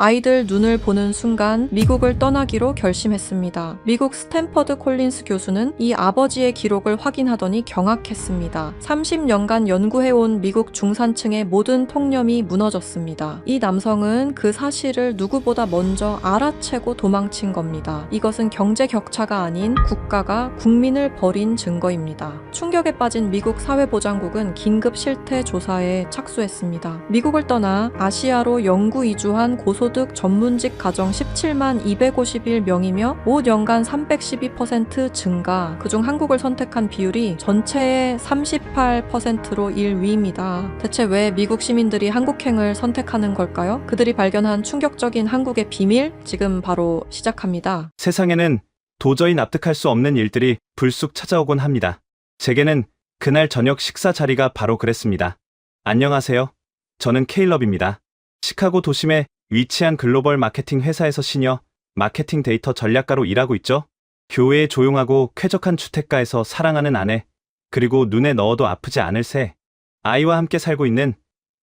아이들 눈을 보는 순간 미국을 떠나기로 결심했습니다. 미국 스탠퍼드 콜린스 교수는 이 아버지의 기록을 확인하더니 경악했습니다. 30년간 연구해온 미국 중산층의 모든 통념이 무너졌습니다. 이 남성은 그 사실을 누구보다 먼저 알아채고 도망친 겁니다. 이것은 경제 격차가 아닌 국가가 국민을 버린 증거입니다. 충격에 빠진 미국 사회보장국은 긴급 실태 조사에 착수했습니다. 미국을 떠나 아시아로 영구 이주한 고소득 전문직 가정 17만 251명이며 5년간 312% 증가, 그중 한국을 선택한 비율이 전체의 38%로 1위입니다. 대체 왜 미국 시민들이 한국행을 선택하는 걸까요? 그들이 발견한 충격적인 한국의 비밀, 지금 바로 시작합니다. 세상에는 도저히 납득할 수 없는 일들이 불쑥 찾아오곤 합니다. 제게는 그날 저녁 식사 자리가 바로 그랬습니다. 안녕하세요. 저는 케일럽입니다. 시카고 도심에 위치한 글로벌 마케팅 회사에서 시니어 마케팅 데이터 전략가로 일하고 있죠. 교외의 조용하고 쾌적한 주택가에서 사랑하는 아내, 그리고 눈에 넣어도 아프지 않을 새 아이와 함께 살고 있는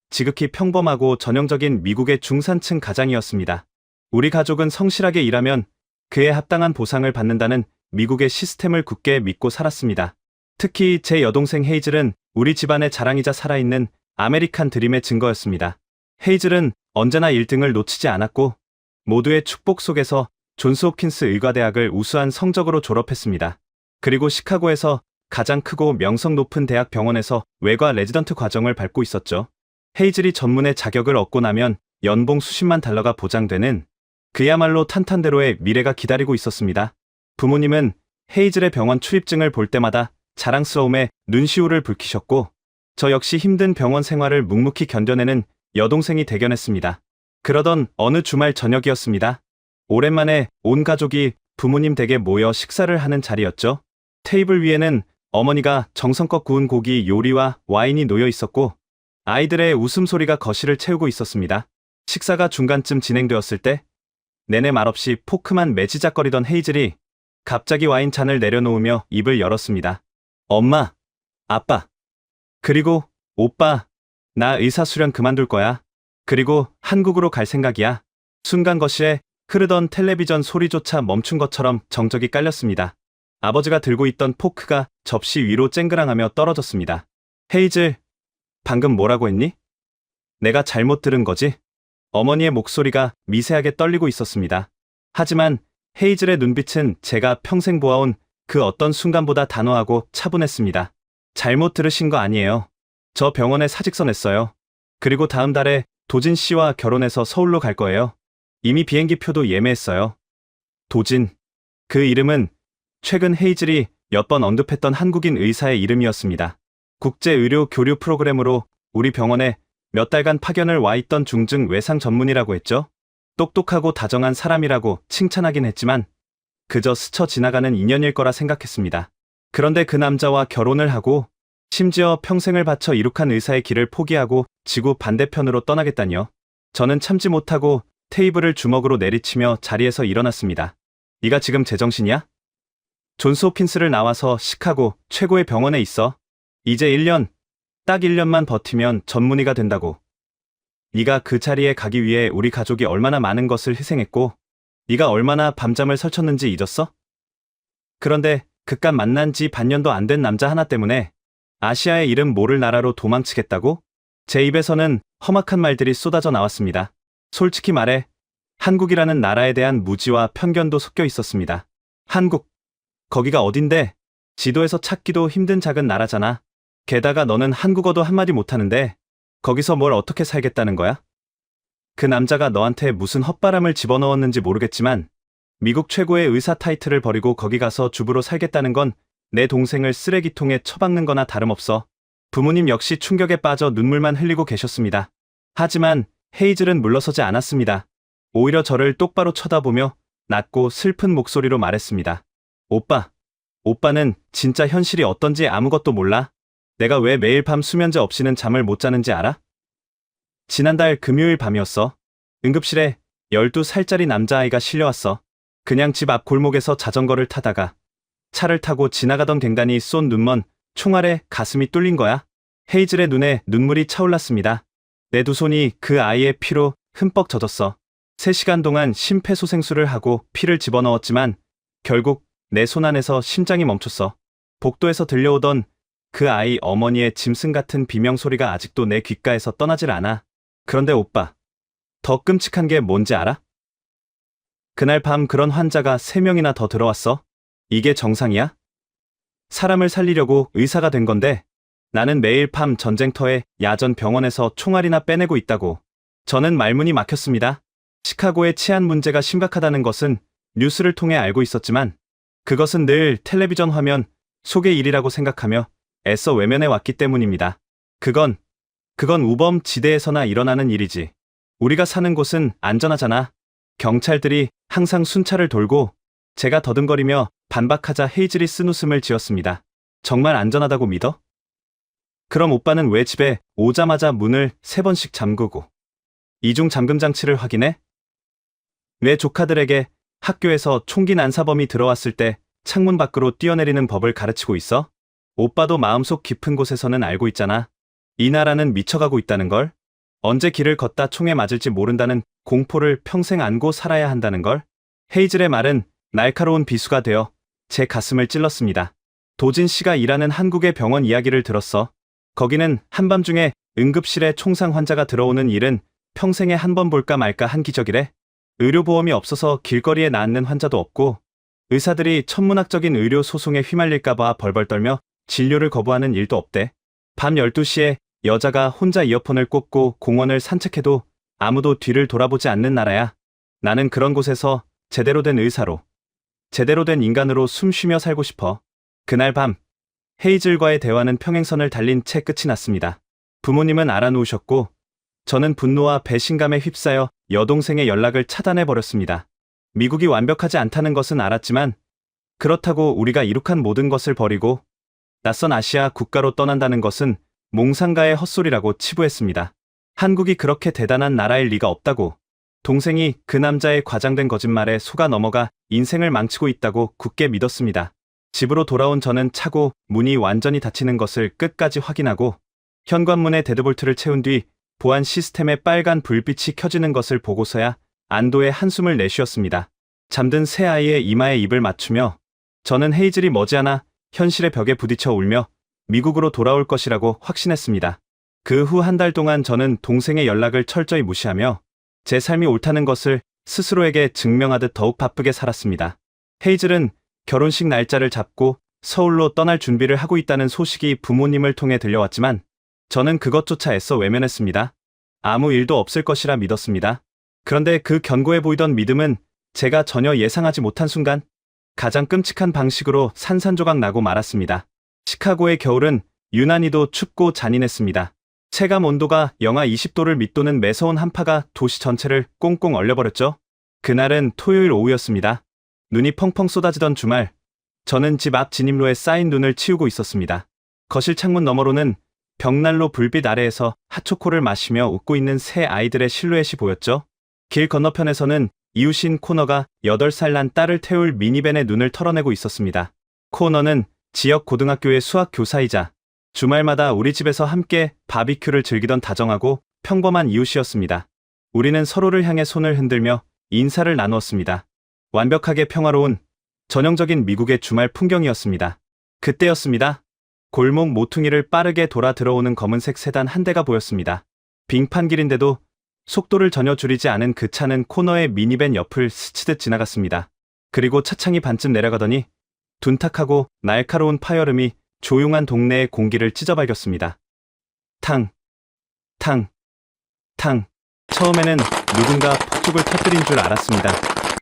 지극히 평범하고 전형적인 미국의 중산층 가장이었습니다. 우리 가족은 성실하게 일하면 그에 합당한 보상을 받는다는 미국의 시스템을 굳게 믿고 살았습니다. 특히 제 여동생 헤이즐은 우리 집안의 자랑이자 살아있는 아메리칸 드림의 증거였습니다. 헤이즐은 언제나 1등을 놓치지 않았고 모두의 축복 속에서 존스 홉킨스 의과대학을 우수한 성적으로 졸업했습니다. 그리고 시카고에서 가장 크고 명성 높은 대학 병원에서 외과 레지던트 과정을 밟고 있었죠. 헤이즐이 전문의 자격을 얻고 나면 연봉 수십만 달러가 보장되는 그야말로 탄탄대로의 미래가 기다리고 있었습니다. 부모님은 헤이즐의 병원 출입증을 볼 때마다 자랑스러움에 눈시울을 붉히셨고 저 역시 힘든 병원 생활을 묵묵히 견뎌내는 여동생이 대견했습니다. 그러던 어느 주말 저녁이었습니다. 오랜만에 온 가족이 부모님 댁에 모여 식사를 하는 자리였죠. 테이블 위에는 어머니가 정성껏 구운 고기 요리와 와인이 놓여 있었고 아이들의 웃음소리가 거실을 채우고 있었습니다. 식사가 중간쯤 진행되었을 때 내내 말없이 포크만 매지작거리던 헤이즐이 갑자기 와인잔을 내려놓으며 입을 열었습니다. 엄마, 아빠, 그리고 오빠, 나 의사 수련 그만둘 거야. 그리고 한국으로 갈 생각이야. 순간 거실에 흐르던 텔레비전 소리조차 멈춘 것처럼 정적이 깔렸습니다. 아버지가 들고 있던 포크가 접시 위로 쨍그랑하며 떨어졌습니다. 헤이즐, 방금 뭐라고 했니? 내가 잘못 들은 거지? 어머니의 목소리가 미세하게 떨리고 있었습니다. 하지만 헤이즐의 눈빛은 제가 평생 보아온 그 어떤 순간보다 단호하고 차분했습니다. 잘못 들으신 거 아니에요. 저 병원에 사직서 냈어요. 그리고 다음 달에 도진 씨와 결혼해서 서울로 갈 거예요. 이미 비행기 표도 예매했어요. 도진. 그 이름은 최근 헤이즐이 몇 번 언급했던 한국인 의사의 이름이었습니다. 국제의료 교류 프로그램으로 우리 병원에 몇 달간 파견을 와 있던 중증 외상 전문이라고 했죠. 똑똑하고 다정한 사람이라고 칭찬하긴 했지만 그저 스쳐 지나가는 인연일 거라 생각했습니다. 그런데 그 남자와 결혼을 하고 심지어 평생을 바쳐 이룩한 의사의 길을 포기하고 지구 반대편으로 떠나겠다니요. 저는 참지 못하고 테이블을 주먹으로 내리치며 자리에서 일어났습니다. 네가 지금 제정신이야? 존스 홉킨스를 나와서 시카고 최고의 병원에 있어. 이제 1년, 딱 1년만 버티면 전문의가 된다고. 네가 그 자리에 가기 위해 우리 가족이 얼마나 많은 것을 희생했고 네가 얼마나 밤잠을 설쳤는지 잊었어? 그런데 그깟 만난 지 반년도 안 된 남자 하나 때문에 아시아의 이름 모를 나라로 도망치겠다고? 제 입에서는 험악한 말들이 쏟아져 나왔습니다. 솔직히 말해 한국이라는 나라에 대한 무지와 편견도 섞여 있었습니다. 한국, 거기가 어딘데? 지도에서 찾기도 힘든 작은 나라잖아. 게다가 너는 한국어도 한마디 못하는데 거기서 뭘 어떻게 살겠다는 거야? 그 남자가 너한테 무슨 헛바람을 집어넣었는지 모르겠지만 미국 최고의 의사 타이틀을 버리고 거기 가서 주부로 살겠다는 건 내 동생을 쓰레기통에 처박는 거나 다름없어. 부모님 역시 충격에 빠져 눈물만 흘리고 계셨습니다. 하지만 헤이즐은 물러서지 않았습니다. 오히려 저를 똑바로 쳐다보며 낮고 슬픈 목소리로 말했습니다. 오빠는 진짜 현실이 어떤지 아무것도 몰라. 내가 왜 매일 밤 수면제 없이는 잠을 못 자는지 알아? 지난달 금요일 밤이었어. 응급실에 12살짜리 남자아이가 실려왔어. 그냥 집 앞 골목에서 자전거를 타다가 차를 타고 지나가던 갱단이 쏜 눈먼 총알에 가슴이 뚫린 거야. 헤이즐의 눈에 눈물이 차올랐습니다. 내 두 손이 그 아이의 피로 흠뻑 젖었어. 3시간 동안 심폐소생술을 하고 피를 집어넣었지만 결국 내 손 안에서 심장이 멈췄어. 복도에서 들려오던 그 아이 어머니의 짐승 같은 비명소리가 아직도 내 귓가에서 떠나질 않아. 그런데 오빠, 더 끔찍한 게 뭔지 알아? 그날 밤 그런 환자가 3명이나 더 들어왔어. 이게 정상이야? 사람을 살리려고 의사가 된 건데 나는 매일 밤 전쟁터에 야전 병원에서 총알이나 빼내고 있다고. 저는 말문이 막혔습니다. 시카고의 치안 문제가 심각하다는 것은 뉴스를 통해 알고 있었지만 그것은 늘 텔레비전 화면 속의 일이라고 생각하며 애써 외면해 왔기 때문입니다. 그건 우범 지대에서나 일어나는 일이지. 우리가 사는 곳은 안전하잖아. 경찰들이 항상 순찰을 돌고 제가 더듬거리며 반박하자 헤이즐이 쓴웃음을 지었습니다. 정말 안전하다고 믿어? 그럼 오빠는 왜 집에 오자마자 문을 3번씩 잠그고 이중 잠금 장치를 확인해? 왜 조카들에게 학교에서 총기 난사범이 들어왔을 때 창문 밖으로 뛰어내리는 법을 가르치고 있어? 오빠도 마음속 깊은 곳에서는 알고 있잖아. 이 나라는 미쳐가고 있다는 걸. 언제 길을 걷다 총에 맞을지 모른다는 공포를 평생 안고 살아야 한다는 걸. 헤이즐의 말은 날카로운 비수가 되어 제 가슴을 찔렀습니다. 도진 씨가 일하는 한국의 병원 이야기를 들었어. 거기는 한밤중에 응급실에 총상 환자가 들어오는 일은 평생에 한 번 볼까 말까 한 기적이래. 의료보험이 없어서 길거리에 낫는 환자도 없고 의사들이 천문학적인 의료 소송에 휘말릴까봐 벌벌 떨며 진료를 거부하는 일도 없대. 밤 12시에 여자가 혼자 이어폰을 꽂고 공원을 산책해도 아무도 뒤를 돌아보지 않는 나라야. 나는 그런 곳에서 제대로 된 의사로, 제대로 된 인간으로 숨 쉬며 살고 싶어. 그날 밤 헤이즐과의 대화는 평행선을 달린 채 끝이 났습니다. 부모님은 알아놓으셨고 저는 분노와 배신감에 휩싸여 여동생의 연락을 차단해버렸습니다. 미국이 완벽하지 않다는 것은 알았지만 그렇다고 우리가 이룩한 모든 것을 버리고 낯선 아시아 국가로 떠난다는 것은 몽상가의 헛소리라고 치부했습니다. 한국이 그렇게 대단한 나라일 리가 없다고. 동생이 그 남자의 과장된 거짓말에 속아 넘어가 인생을 망치고 있다고 굳게 믿었습니다. 집으로 돌아온 저는 차고 문이 완전히 닫히는 것을 끝까지 확인하고 현관문에 데드볼트를 채운 뒤 보안 시스템에 빨간 불빛이 켜지는 것을 보고서야 안도의 한숨을 내쉬었습니다. 잠든 새 아이의 이마에 입을 맞추며 저는 헤이즐이 머지않아 현실의 벽에 부딪혀 울며 미국으로 돌아올 것이라고 확신했습니다. 그 후 한 달 동안 저는 동생의 연락을 철저히 무시하며 제 삶이 옳다는 것을 스스로에게 증명하듯 더욱 바쁘게 살았습니다. 헤이즐은 결혼식 날짜를 잡고 서울로 떠날 준비를 하고 있다는 소식이 부모님을 통해 들려왔지만 저는 그것조차 애써 외면했습니다. 아무 일도 없을 것이라 믿었습니다. 그런데 그 견고해 보이던 믿음은 제가 전혀 예상하지 못한 순간 가장 끔찍한 방식으로 산산조각 나고 말았습니다. 시카고의 겨울은 유난히도 춥고 잔인했습니다. 체감 온도가 영하 20도를 밑도는 매서운 한파가 도시 전체를 꽁꽁 얼려버렸죠. 그날은 토요일 오후였습니다. 눈이 펑펑 쏟아지던 주말, 저는 집 앞 진입로에 쌓인 눈을 치우고 있었습니다. 거실 창문 너머로는 벽난로 불빛 아래에서 핫초코를 마시며 웃고 있는 새 아이들의 실루엣이 보였죠. 길 건너편에서는 이웃인 코너가 8살 난 딸을 태울 미니밴에 눈을 털어내고 있었습니다. 코너는 지역 고등학교의 수학 교사이자 주말마다 우리 집에서 함께 바비큐를 즐기던 다정하고 평범한 이웃이었습니다. 우리는 서로를 향해 손을 흔들며 인사를 나누었습니다. 완벽하게 평화로운 전형적인 미국의 주말 풍경이었습니다. 그때였습니다. 골목 모퉁이를 빠르게 돌아 들어오는 검은색 세단 한 대가 보였습니다. 빙판길인데도 속도를 전혀 줄이지 않은 그 차는 코너의 미니밴 옆을 스치듯 지나갔습니다. 그리고 차창이 반쯤 내려가더니 둔탁하고 날카로운 파열음이 조용한 동네의 공기를 찢어발겼습니다. 탕, 탕, 탕. 처음에는 누군가 폭죽을 터뜨린 줄 알았습니다.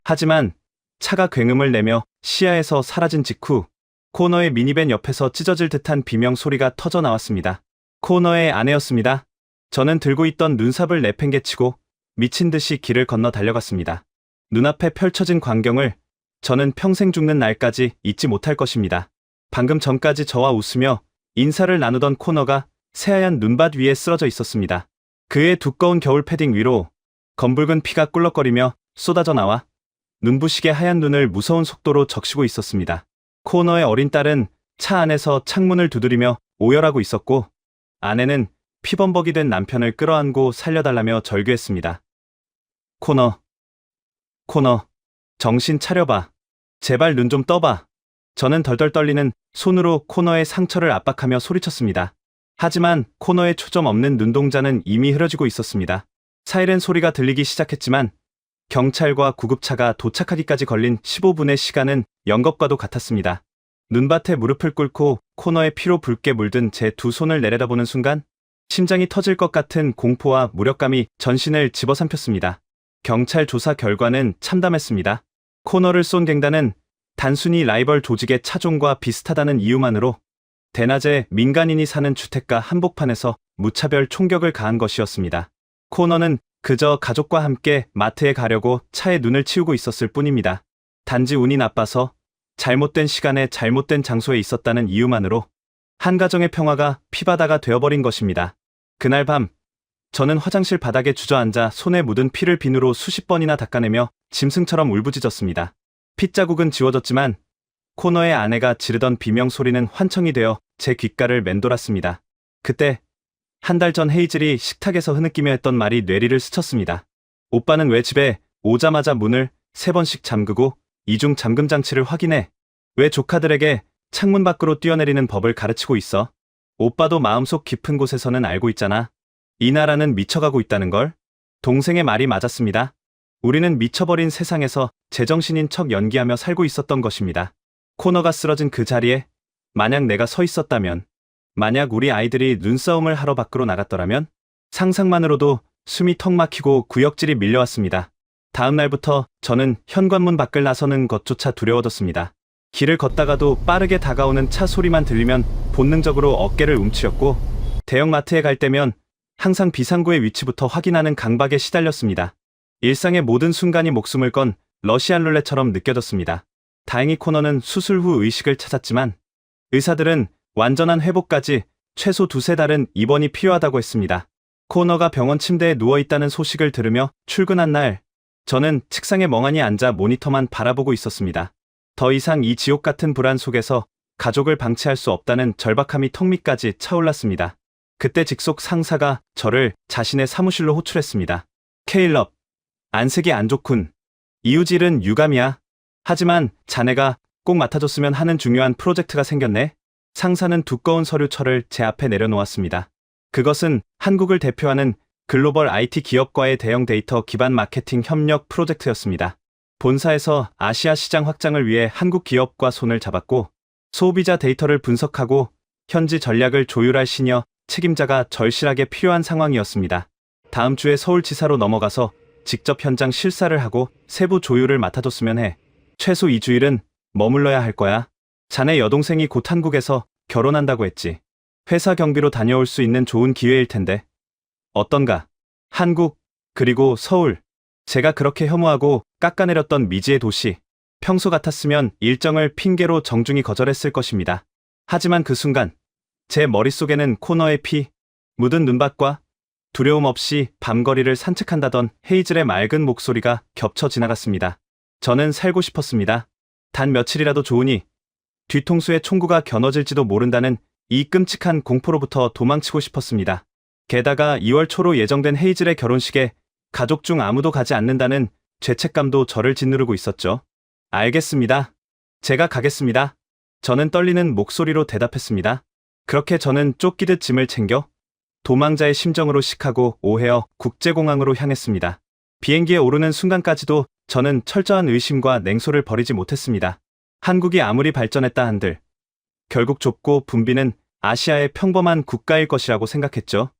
하지만 차가 굉음을 내며 시야에서 사라진 직후 코너의 미니밴 옆에서 찢어질 듯한 비명 소리가 터져 나왔습니다. 코너의 아내였습니다. 저는 들고 있던 눈삽을 내팽개치고 미친 듯이 길을 건너 달려갔습니다. 눈앞에 펼쳐진 광경을 저는 평생 죽는 날까지 잊지 못할 것입니다. 방금 전까지 저와 웃으며 인사를 나누던 코너가 새하얀 눈밭 위에 쓰러져 있었습니다. 그의 두꺼운 겨울 패딩 위로 검붉은 피가 꿀럭거리며 쏟아져 나와 눈부시게 하얀 눈을 무서운 속도로 적시고 있었습니다. 코너의 어린 딸은 차 안에서 창문을 두드리며 오열하고 있었고 아내는 피범벅이 된 남편을 끌어안고 살려달라며 절규했습니다. 코너, 코너. 정신 차려봐. 제발 눈 좀 떠봐. 저는 덜덜 떨리는 손으로 코너의 상처를 압박하며 소리쳤습니다. 하지만 코너의 초점 없는 눈동자는 이미 흐려지고 있었습니다. 사이렌 소리가 들리기 시작했지만 경찰과 구급차가 도착하기까지 걸린 15분의 시간은 연겁과도 같았습니다. 눈밭에 무릎을 꿇고 코너에 피로 붉게 물든 제 두 손을 내려다보는 순간 심장이 터질 것 같은 공포와 무력감이 전신을 집어삼켰습니다. 경찰 조사 결과는 참담했습니다. 코너를 쏜 갱단은 단순히 라이벌 조직의 차종과 비슷하다는 이유만으로 대낮에 민간인이 사는 주택가 한복판에서 무차별 총격을 가한 것이었습니다. 코너는 그저 가족과 함께 마트에 가려고 차에 눈을 치우고 있었을 뿐입니다. 단지 운이 나빠서 잘못된 시간에 잘못된 장소에 있었다는 이유만으로 한 가정의 평화가 피바다가 되어버린 것입니다. 그날 밤 저는 화장실 바닥에 주저앉아 손에 묻은 피를 비누로 수십 번이나 닦아내며 짐승처럼 울부짖었습니다. 핏자국은 지워졌지만 코너의 아내가 지르던 비명소리는 환청이 되어 제 귓가를 맴돌았습니다. 그때 한 달 전 헤이즐이 식탁에서 흐느끼며 했던 말이 뇌리를 스쳤습니다. 오빠는 왜 집에 오자마자 문을 3번씩 잠그고 이중 잠금 장치를 확인해? 왜 조카들에게 창문 밖으로 뛰어내리는 법을 가르치고 있어? 오빠도 마음속 깊은 곳에서는 알고 있잖아. 이 나라는 미쳐가고 있다는 걸. 동생의 말이 맞았습니다. 우리는 미쳐버린 세상에서 제정신인 척 연기하며 살고 있었던 것입니다. 코너가 쓰러진 그 자리에 만약 내가 서 있었다면, 만약 우리 아이들이 눈싸움을 하러 밖으로 나갔더라면, 상상만으로도 숨이 턱 막히고 구역질이 밀려왔습니다. 다음 날부터 저는 현관문 밖을 나서는 것조차 두려워졌습니다. 길을 걷다가도 빠르게 다가오는 차 소리만 들리면 본능적으로 어깨를 움츠렸고, 대형마트에 갈 때면 항상 비상구의 위치부터 확인하는 강박에 시달렸습니다. 일상의 모든 순간이 목숨을 건 러시안 룰렛처럼 느껴졌습니다. 다행히 코너는 수술 후 의식을 찾았지만 의사들은 완전한 회복까지 최소 2-3달은 입원이 필요하다고 했습니다. 코너가 병원 침대에 누워있다는 소식을 들으며 출근한 날, 저는 책상에 멍하니 앉아 모니터만 바라보고 있었습니다. 더 이상 이 지옥 같은 불안 속에서 가족을 방치할 수 없다는 절박함이 턱 밑까지 차올랐습니다. 그때 직속 상사가 저를 자신의 사무실로 호출했습니다. 케일럽, 안색이 안 좋군. 이유질은 유감이야. 하지만 자네가 꼭 맡아줬으면 하는 중요한 프로젝트가 생겼네. 상사는 두꺼운 서류철을 제 앞에 내려놓았습니다. 그것은 한국을 대표하는 글로벌 IT 기업과의 대형 데이터 기반 마케팅 협력 프로젝트였습니다. 본사에서 아시아 시장 확장을 위해 한국 기업과 손을 잡았고, 소비자 데이터를 분석하고 현지 전략을 조율할 시니어 책임자가 절실하게 필요한 상황이었습니다. 다음 주에 서울지사로 넘어가서 직접 현장 실사를 하고 세부 조율을 맡아줬으면 해. 최소 2주일은 머물러야 할 거야. 자네 여동생이 곧 한국에서 결혼한다고 했지. 회사 경비로 다녀올 수 있는 좋은 기회일 텐데. 어떤가? 한국, 그리고 서울. 제가 그렇게 혐오하고 깎아내렸던 미지의 도시. 평소 같았으면 일정을 핑계로 정중히 거절했을 것입니다. 하지만 그 순간 제 머릿속에는 코너의 피, 묻은 눈밭과 두려움 없이 밤거리를 산책한다던 헤이즐의 맑은 목소리가 겹쳐 지나갔습니다. 저는 살고 싶었습니다. 단 며칠이라도 좋으니 뒤통수에 총구가 겨눠질지도 모른다는 이 끔찍한 공포로부터 도망치고 싶었습니다. 게다가 2월 초로 예정된 헤이즐의 결혼식에 가족 중 아무도 가지 않는다는 죄책감도 저를 짓누르고 있었죠. 알겠습니다. 제가 가겠습니다. 저는 떨리는 목소리로 대답했습니다. 그렇게 저는 쫓기듯 짐을 챙겨 도망자의 심정으로 시카고 오헤어 국제공항으로 향했습니다. 비행기에 오르는 순간까지도 저는 철저한 의심과 냉소를 버리지 못했습니다. 한국이 아무리 발전했다 한들 결국 좁고 붐비는 아시아의 평범한 국가일 것이라고 생각했죠.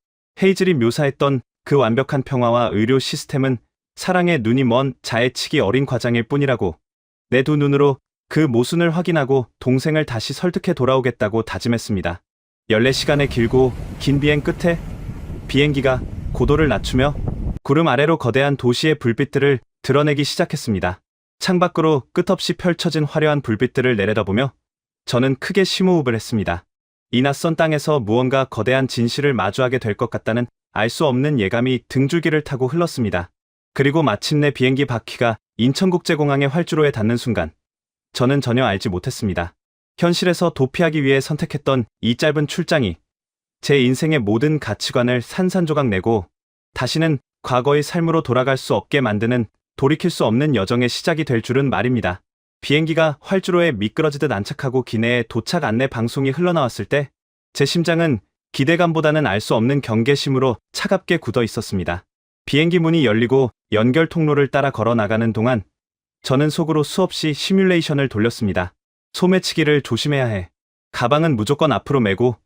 헤이즐이 묘사했던 그 완벽한 평화와 의료 시스템은 사랑에 눈이 먼 자해치기 어린 과장일 뿐이라고. 내 두 눈으로 그 모순을 확인하고 동생을 다시 설득해 돌아오겠다고 다짐했습니다. 14시간의 길고 긴 비행 끝에 비행기가 고도를 낮추며 구름 아래로 거대한 도시의 불빛들을 드러내기 시작했습니다. 창밖으로 끝없이 펼쳐진 화려한 불빛들을 내려다보며 저는 크게 심호흡을 했습니다. 이 낯선 땅에서 무언가 거대한 진실을 마주하게 될 것 같다는 알 수 없는 예감이 등줄기를 타고 흘렀습니다. 그리고 마침내 비행기 바퀴가 인천국제공항의 활주로에 닿는 순간 저는 전혀 알지 못했습니다. 현실에서 도피하기 위해 선택했던 이 짧은 출장이 제 인생의 모든 가치관을 산산조각 내고 다시는 과거의 삶으로 돌아갈 수 없게 만드는 돌이킬 수 없는 여정의 시작이 될 줄은 말입니다. 비행기가 활주로에 미끄러지듯 안착하고 기내에 도착 안내 방송이 흘러나왔을 때 제 심장은 기대감보다는 알 수 없는 경계심으로 차갑게 굳어 있었습니다. 비행기 문이 열리고 연결 통로를 따라 걸어 나가는 동안 저는 속으로 수없이 시뮬레이션을 돌렸습니다. 소매치기를 조심해야 해. 가방은 무조건 앞으로 메고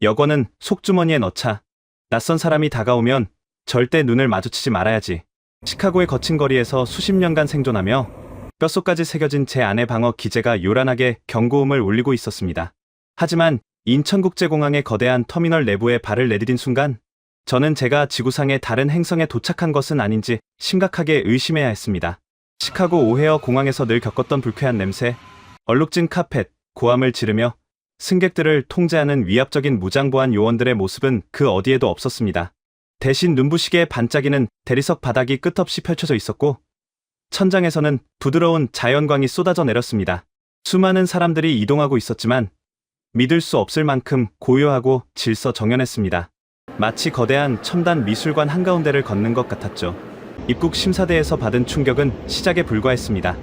여권은 속주머니에 넣자. 낯선 사람이 다가오면 절대 눈을 마주치지 말아야지. 시카고의 거친 거리에서 수십 년간 생존하며 뼛속까지 새겨진 제 안의 방어 기제가 요란하게 경고음을 울리고 있었습니다. 하지만 인천국제공항의 거대한 터미널 내부에 발을 내디딘 순간 저는 제가 지구상의 다른 행성에 도착한 것은 아닌지 심각하게 의심해야 했습니다. 시카고 오헤어 공항에서 늘 겪었던 불쾌한 냄새, 얼룩진 카펫, 고함을 지르며 승객들을 통제하는 위압적인 무장보안 요원들의 모습은 그 어디에도 없었습니다. 대신 눈부시게 반짝이는 대리석 바닥이 끝없이 펼쳐져 있었고 천장에서는 부드러운 자연광이 쏟아져 내렸습니다. 수많은 사람들이 이동하고 있었지만 믿을 수 없을 만큼 고요하고 질서정연했습니다. 마치 거대한 첨단 미술관 한가운데를 걷는 것 같았죠. 입국 심사대에서 받은 충격은 시작에 불과했습니다.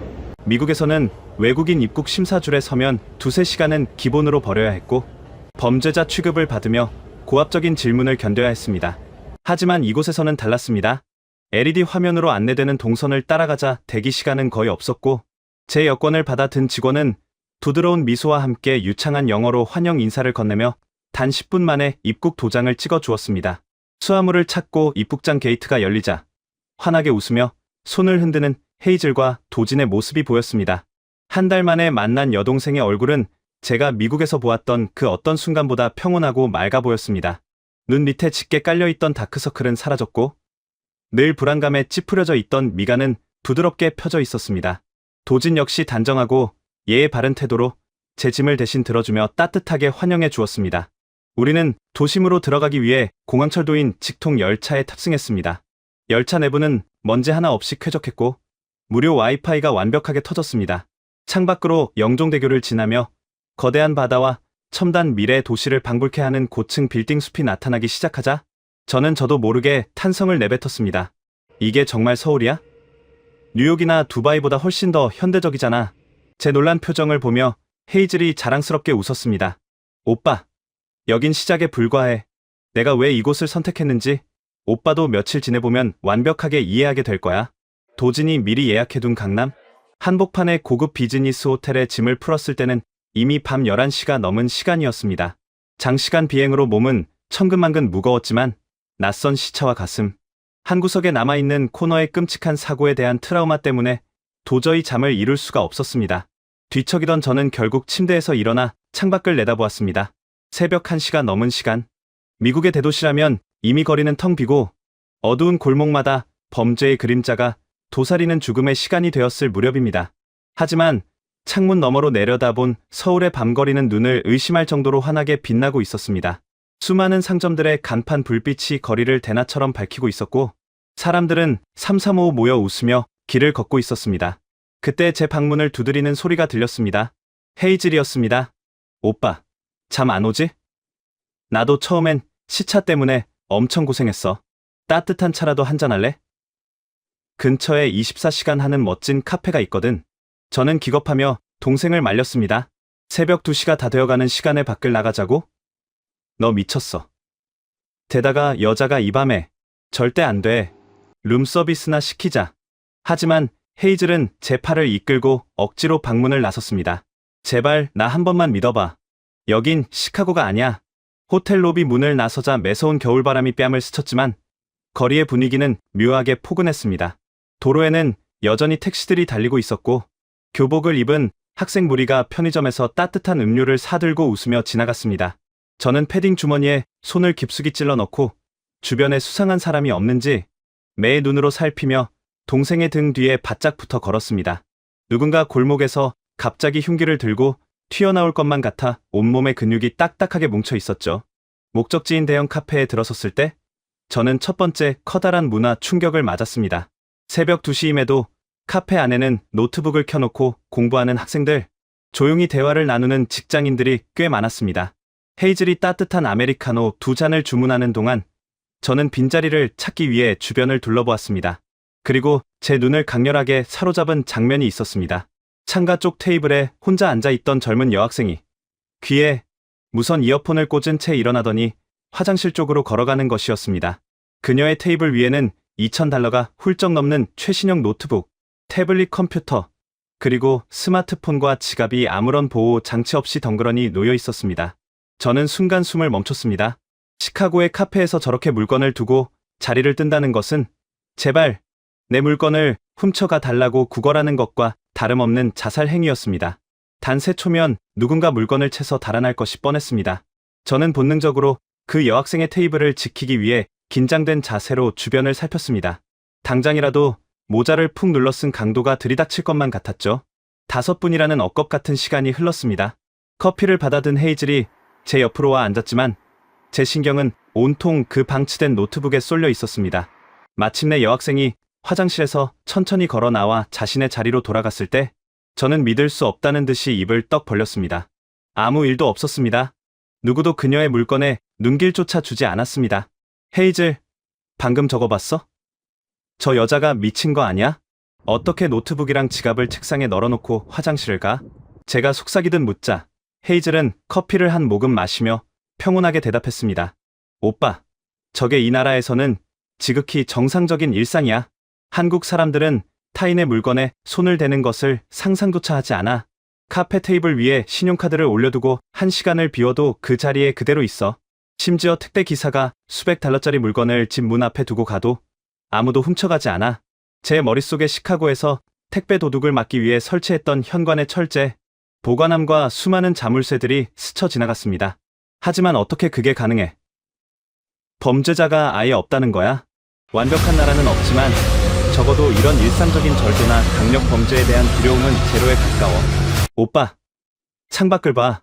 미국에서는 외국인 입국 심사줄에 서면 2~3시간은 기본으로 벌여야 했고 범죄자 취급을 받으며 고압적인 질문을 견뎌야 했습니다. 하지만 이곳에서는 달랐습니다. LED 화면으로 안내되는 동선을 따라가자 대기 시간은 거의 없었고 제 여권을 받아 든 직원은 부드러운 미소와 함께 유창한 영어로 환영 인사를 건네며 단 10분 만에 입국 도장을 찍어 주었습니다. 수화물을 찾고 입국장 게이트가 열리자 환하게 웃으며 손을 흔드는 헤이즐과 도진의 모습이 보였습니다. 한 달 만에 만난 여동생의 얼굴은 제가 미국에서 보았던 그 어떤 순간보다 평온하고 맑아 보였습니다. 눈 밑에 짙게 깔려있던 다크서클은 사라졌고 늘 불안감에 찌푸려져 있던 미간은 부드럽게 펴져 있었습니다. 도진 역시 단정하고 예의 바른 태도로 제 짐을 대신 들어주며 따뜻하게 환영해 주었습니다. 우리는 도심으로 들어가기 위해 공항철도인 직통 열차에 탑승했습니다. 열차 내부는 먼지 하나 없이 쾌적했고 무료 와이파이가 완벽하게 터졌습니다. 창밖으로 영종대교를 지나며 거대한 바다와 첨단 미래 도시를 방불케 하는 고층 빌딩 숲이 나타나기 시작하자 저는 저도 모르게 탄성을 내뱉었습니다. 이게 정말 서울이야? 뉴욕이나 두바이보다 훨씬 더 현대적이잖아. 제 놀란 표정을 보며 헤이즐이 자랑스럽게 웃었습니다. 오빠, 여긴 시작에 불과해. 내가 왜 이곳을 선택했는지 오빠도 며칠 지내보면 완벽하게 이해하게 될 거야. 도진이 미리 예약해둔 강남? 한복판의 고급 비즈니스 호텔에 짐을 풀었을 때는 이미 밤 11시가 넘은 시간이었습니다. 장시간 비행으로 몸은 천근만근 무거웠지만 낯선 시차와 가슴, 한 구석에 남아있는 코너의 끔찍한 사고에 대한 트라우마 때문에 도저히 잠을 이룰 수가 없었습니다. 뒤척이던 저는 결국 침대에서 일어나 창밖을 내다보았습니다. 새벽 1시가 넘은 시간. 미국의 대도시라면 이미 거리는 텅 비고 어두운 골목마다 범죄의 그림자가 도사리는 죽음의 시간이 되었을 무렵입니다. 하지만 창문 너머로 내려다본 서울의 밤거리는 눈을 의심할 정도로 환하게 빛나고 있었습니다. 수많은 상점들의 간판 불빛이 거리를 대낮처럼 밝히고 있었고 사람들은 삼삼오오 모여 웃으며 길을 걷고 있었습니다. 그때 제 방문을 두드리는 소리가 들렸습니다. 헤이즐이었습니다. 오빠, 잠 안 오지? 나도 처음엔 시차 때문에 엄청 고생했어. 따뜻한 차라도 한잔할래? 근처에 24시간 하는 멋진 카페가 있거든. 저는 기겁하며 동생을 말렸습니다. 새벽 2시가 다 되어가는 시간에 밖을 나가자고? 너 미쳤어. 게다가 여자가 이 밤에 절대 안 돼. 룸서비스나 시키자. 하지만 헤이즐은 제 팔을 이끌고 억지로 방문을 나섰습니다. 제발 나 한 번만 믿어봐. 여긴 시카고가 아니야. 호텔 로비 문을 나서자 매서운 겨울바람이 뺨을 스쳤지만 거리의 분위기는 묘하게 포근했습니다. 도로에는 여전히 택시들이 달리고 있었고 교복을 입은 학생 무리가 편의점에서 따뜻한 음료를 사들고 웃으며 지나갔습니다. 저는 패딩 주머니에 손을 깊숙이 찔러 넣고 주변에 수상한 사람이 없는지 매의 눈으로 살피며 동생의 등 뒤에 바짝 붙어 걸었습니다. 누군가 골목에서 갑자기 흉기를 들고 튀어나올 것만 같아 온몸의 근육이 딱딱하게 뭉쳐 있었죠. 목적지인 대형 카페에 들어섰을 때 저는 첫 번째 커다란 문화 충격을 맞았습니다. 새벽 2시임에도 카페 안에는 노트북을 켜놓고 공부하는 학생들, 조용히 대화를 나누는 직장인들이 꽤 많았습니다. 헤이즐이 따뜻한 아메리카노 2잔을 주문하는 동안 저는 빈자리를 찾기 위해 주변을 둘러보았습니다. 그리고 제 눈을 강렬하게 사로잡은 장면이 있었습니다. 창가 쪽 테이블에 혼자 앉아있던 젊은 여학생이 귀에 무선 이어폰을 꽂은 채 일어나더니 화장실 쪽으로 걸어가는 것이었습니다. 그녀의 테이블 위에는 $2,000가 훌쩍 넘는 최신형 노트북, 태블릿 컴퓨터, 그리고 스마트폰과 지갑이 아무런 보호 장치 없이 덩그러니 놓여 있었습니다. 저는 순간 숨을 멈췄습니다. 시카고의 카페에서 저렇게 물건을 두고 자리를 뜬다는 것은 제발 내 물건을 훔쳐가 달라고 구걸하는 것과 다름없는 자살 행위였습니다. 단 세 초면 누군가 물건을 채서 달아날 것이 뻔했습니다. 저는 본능적으로 그 여학생의 테이블을 지키기 위해 긴장된 자세로 주변을 살폈습니다. 당장이라도 모자를 푹 눌러 쓴 강도가 들이닥칠 것만 같았죠. 5분이라는 억겁 같은 시간이 흘렀습니다. 커피를 받아든 헤이즐이 제 옆으로 와 앉았지만 제 신경은 온통 그 방치된 노트북에 쏠려 있었습니다. 마침내 여학생이 화장실에서 천천히 걸어 나와 자신의 자리로 돌아갔을 때 저는 믿을 수 없다는 듯이 입을 떡 벌렸습니다. 아무 일도 없었습니다. 누구도 그녀의 물건에 눈길조차 주지 않았습니다. 헤이즐, 방금 저거 봤어? 저 여자가 미친 거 아니야? 어떻게 노트북이랑 지갑을 책상에 널어놓고 화장실을 가? 제가 속삭이듯 묻자 헤이즐은 커피를 한 모금 마시며 평온하게 대답했습니다. 오빠, 저게 이 나라에서는 지극히 정상적인 일상이야. 한국 사람들은 타인의 물건에 손을 대는 것을 상상조차 하지 않아. 카페 테이블 위에 신용카드를 올려두고 1시간을 비워도 그 자리에 그대로 있어. 심지어 택배 기사가 수백 달러짜리 물건을 집 문 앞에 두고 가도 아무도 훔쳐가지 않아. 제 머릿속에 시카고에서 택배 도둑을 막기 위해 설치했던 현관의 철제, 보관함과 수많은 자물쇠들이 스쳐 지나갔습니다. 하지만 어떻게 그게 가능해? 범죄자가 아예 없다는 거야? 완벽한 나라는 없지만 적어도 이런 일상적인 절도나 강력 범죄에 대한 두려움은 제로에 가까워. 오빠, 창밖을 봐.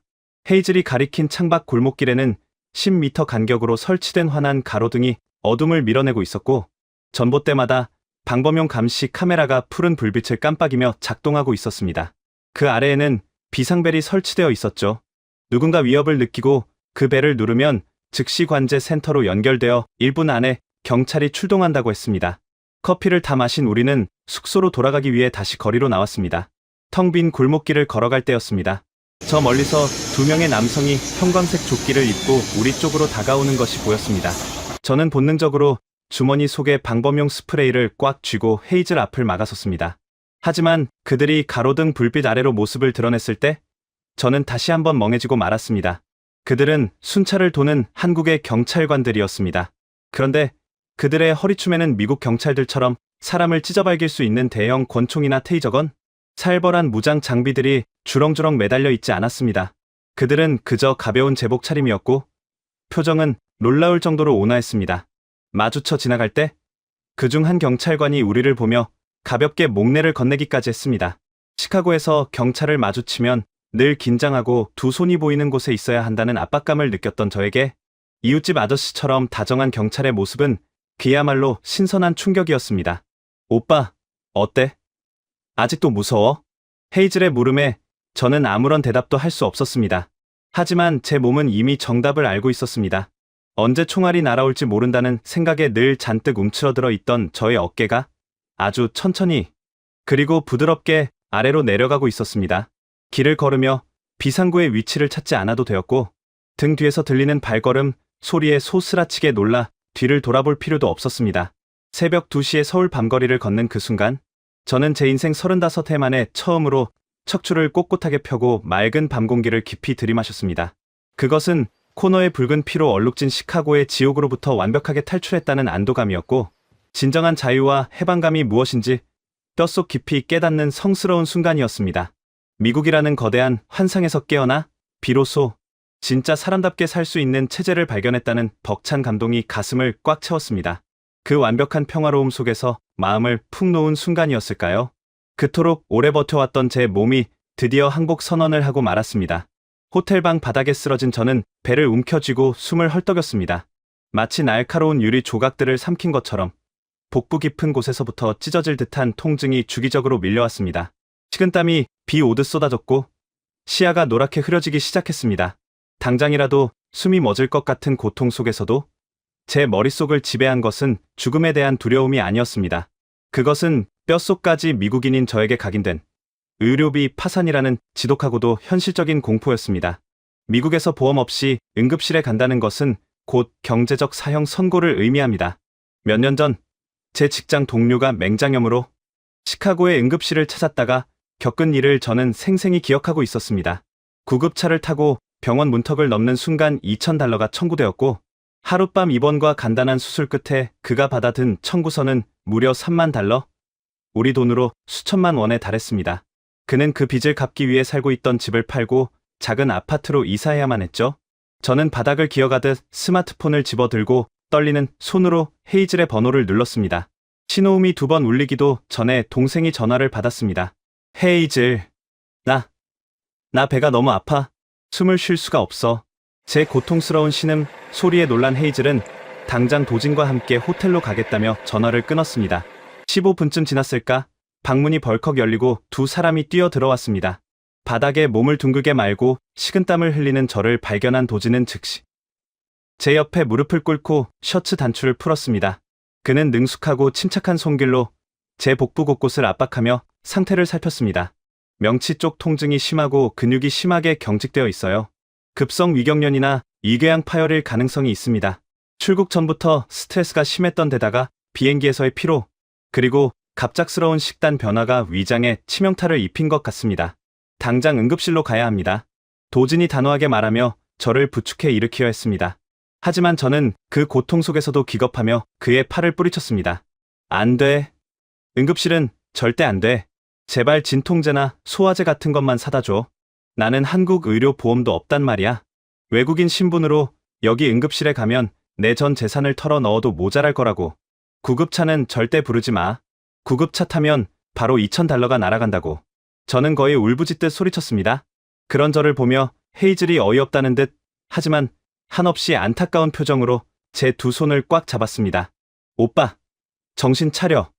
헤이즐이 가리킨 창밖 골목길에는 10m 간격으로 설치된 환한 가로등이 어둠을 밀어내고 있었고 전봇대마다 방범용 감시 카메라가 푸른 불빛을 깜빡이며 작동하고 있었습니다. 그 아래에는 비상벨이 설치되어 있었죠. 누군가 위협을 느끼고 그 벨을 누르면 즉시 관제 센터로 연결되어 1분 안에 경찰이 출동한다고 했습니다. 커피를 다 마신 우리는 숙소로 돌아가기 위해 다시 거리로 나왔습니다. 텅 빈 골목길을 걸어갈 때였습니다. 저 멀리서 2명의 남성이 형광색 조끼를 입고 우리 쪽으로 다가오는 것이 보였습니다. 저는 본능적으로 주머니 속에 방범용 스프레이를 꽉 쥐고 헤이즐 앞을 막아섰습니다. 하지만 그들이 가로등 불빛 아래로 모습을 드러냈을 때 저는 다시 한번 멍해지고 말았습니다. 그들은 순찰을 도는 한국의 경찰관들이었습니다. 그런데 그들의 허리춤에는 미국 경찰들처럼 사람을 찢어발길 수 있는 대형 권총이나 테이저건, 살벌한 무장 장비들이 주렁주렁 매달려 있지 않았습니다. 그들은 그저 가벼운 제복 차림이었고 표정은 놀라울 정도로 온화했습니다. 마주쳐 지나갈 때 그중 한 경찰관이 우리를 보며 가볍게 목례를 건네기까지 했습니다. 시카고에서 경찰을 마주치면 늘 긴장하고 두 손이 보이는 곳에 있어야 한다는 압박감을 느꼈던 저에게 이웃집 아저씨처럼 다정한 경찰의 모습은 그야말로 신선한 충격이었습니다. 오빠, 어때? 아직도 무서워? 헤이즐의 물음에 저는 아무런 대답도 할 수 없었습니다. 하지만 제 몸은 이미 정답을 알고 있었습니다. 언제 총알이 날아올지 모른다는 생각에 늘 잔뜩 움츠러들어 있던 저의 어깨가 아주 천천히 그리고 부드럽게 아래로 내려가고 있었습니다. 길을 걸으며 비상구의 위치를 찾지 않아도 되었고 등 뒤에서 들리는 발걸음 소리에 소스라치게 놀라 뒤를 돌아볼 필요도 없었습니다. 새벽 2시에 서울 밤거리를 걷는 그 순간 저는 제 인생 35해 만에 처음으로 척추를 꼿꼿하게 펴고 맑은 밤 공기를 깊이 들이마셨습니다. 그것은 코너의 붉은 피로 얼룩진 시카고의 지옥으로부터 완벽하게 탈출했다는 안도감이었고 진정한 자유와 해방감이 무엇인지 뼛속 깊이 깨닫는 성스러운 순간이었습니다. 미국이라는 거대한 환상에서 깨어나 비로소 진짜 사람답게 살 수 있는 체제를 발견했다는 벅찬 감동이 가슴을 꽉 채웠습니다. 그 완벽한 평화로움 속에서 마음을 푹 놓은 순간이었을까요? 그토록 오래 버텨왔던 제 몸이 드디어 항복 선언을 하고 말았습니다. 호텔방 바닥에 쓰러진 저는 배를 움켜쥐고 숨을 헐떡였습니다. 마치 날카로운 유리 조각들을 삼킨 것처럼 복부 깊은 곳에서부터 찢어질 듯한 통증이 주기적으로 밀려왔습니다. 식은땀이 비 오듯 쏟아졌고 시야가 노랗게 흐려지기 시작했습니다. 당장이라도 숨이 멎을 것 같은 고통 속에서도 제 머릿속을 지배한 것은 죽음에 대한 두려움이 아니었습니다. 그것은 뼛속까지 미국인인 저에게 각인된 의료비 파산이라는 지독하고도 현실적인 공포였습니다. 미국에서 보험 없이 응급실에 간다는 것은 곧 경제적 사형 선고를 의미합니다. 몇 년 전 제 직장 동료가 맹장염으로 시카고의 응급실을 찾았다가 겪은 일을 저는 생생히 기억하고 있었습니다. 구급차를 타고 병원 문턱을 넘는 순간 $2,000가 청구되었고 하룻밤 입원과 간단한 수술 끝에 그가 받아든 청구서는 무려 $30,000, 우리 돈으로 수천만 원에 달했습니다. 그는 그 빚을 갚기 위해 살고 있던 집을 팔고 작은 아파트로 이사해야만 했죠. 저는 바닥을 기어가듯 스마트폰을 집어들고 떨리는 손으로 헤이즐의 번호를 눌렀습니다. 신호음이 2번 울리기도 전에 동생이 전화를 받았습니다. 헤이즐, 나 배가 너무 아파. 숨을 쉴 수가 없어. 제 고통스러운 신음 소리에 놀란 헤이즐은 당장 도진과 함께 호텔로 가겠다며 전화를 끊었습니다. 15분쯤 지났을까? 방문이 벌컥 열리고 두 사람이 뛰어 들어왔습니다. 바닥에 몸을 둥글게 말고 식은땀을 흘리는 저를 발견한 도진은 즉시 제 옆에 무릎을 꿇고 셔츠 단추를 풀었습니다. 그는 능숙하고 침착한 손길로 제 복부 곳곳을 압박하며 상태를 살폈습니다. 명치 쪽 통증이 심하고 근육이 심하게 경직되어 있어요. 급성 위경련이나 위궤양 파열일 가능성이 있습니다. 출국 전부터 스트레스가 심했던 데다가 비행기에서의 피로, 그리고 갑작스러운 식단 변화가 위장에 치명타를 입힌 것 같습니다. 당장 응급실로 가야 합니다. 도진이 단호하게 말하며 저를 부축해 일으키려 했습니다. 하지만 저는 그 고통 속에서도 기겁하며 그의 팔을 뿌리쳤습니다. 안 돼. 응급실은 절대 안 돼. 제발 진통제나 소화제 같은 것만 사다 줘. 나는 한국 의료 보험도 없단 말이야. 외국인 신분으로 여기 응급실에 가면 내 전 재산을 털어 넣어도 모자랄 거라고. 구급차는 절대 부르지 마. 구급차 타면 바로 $2,000가 날아간다고. 저는 거의 울부짖듯 소리쳤습니다. 그런 저를 보며 헤이즐이 어이없다는 듯, 하지만 한없이 안타까운 표정으로 제 두 손을 꽉 잡았습니다. 오빠, 정신 차려.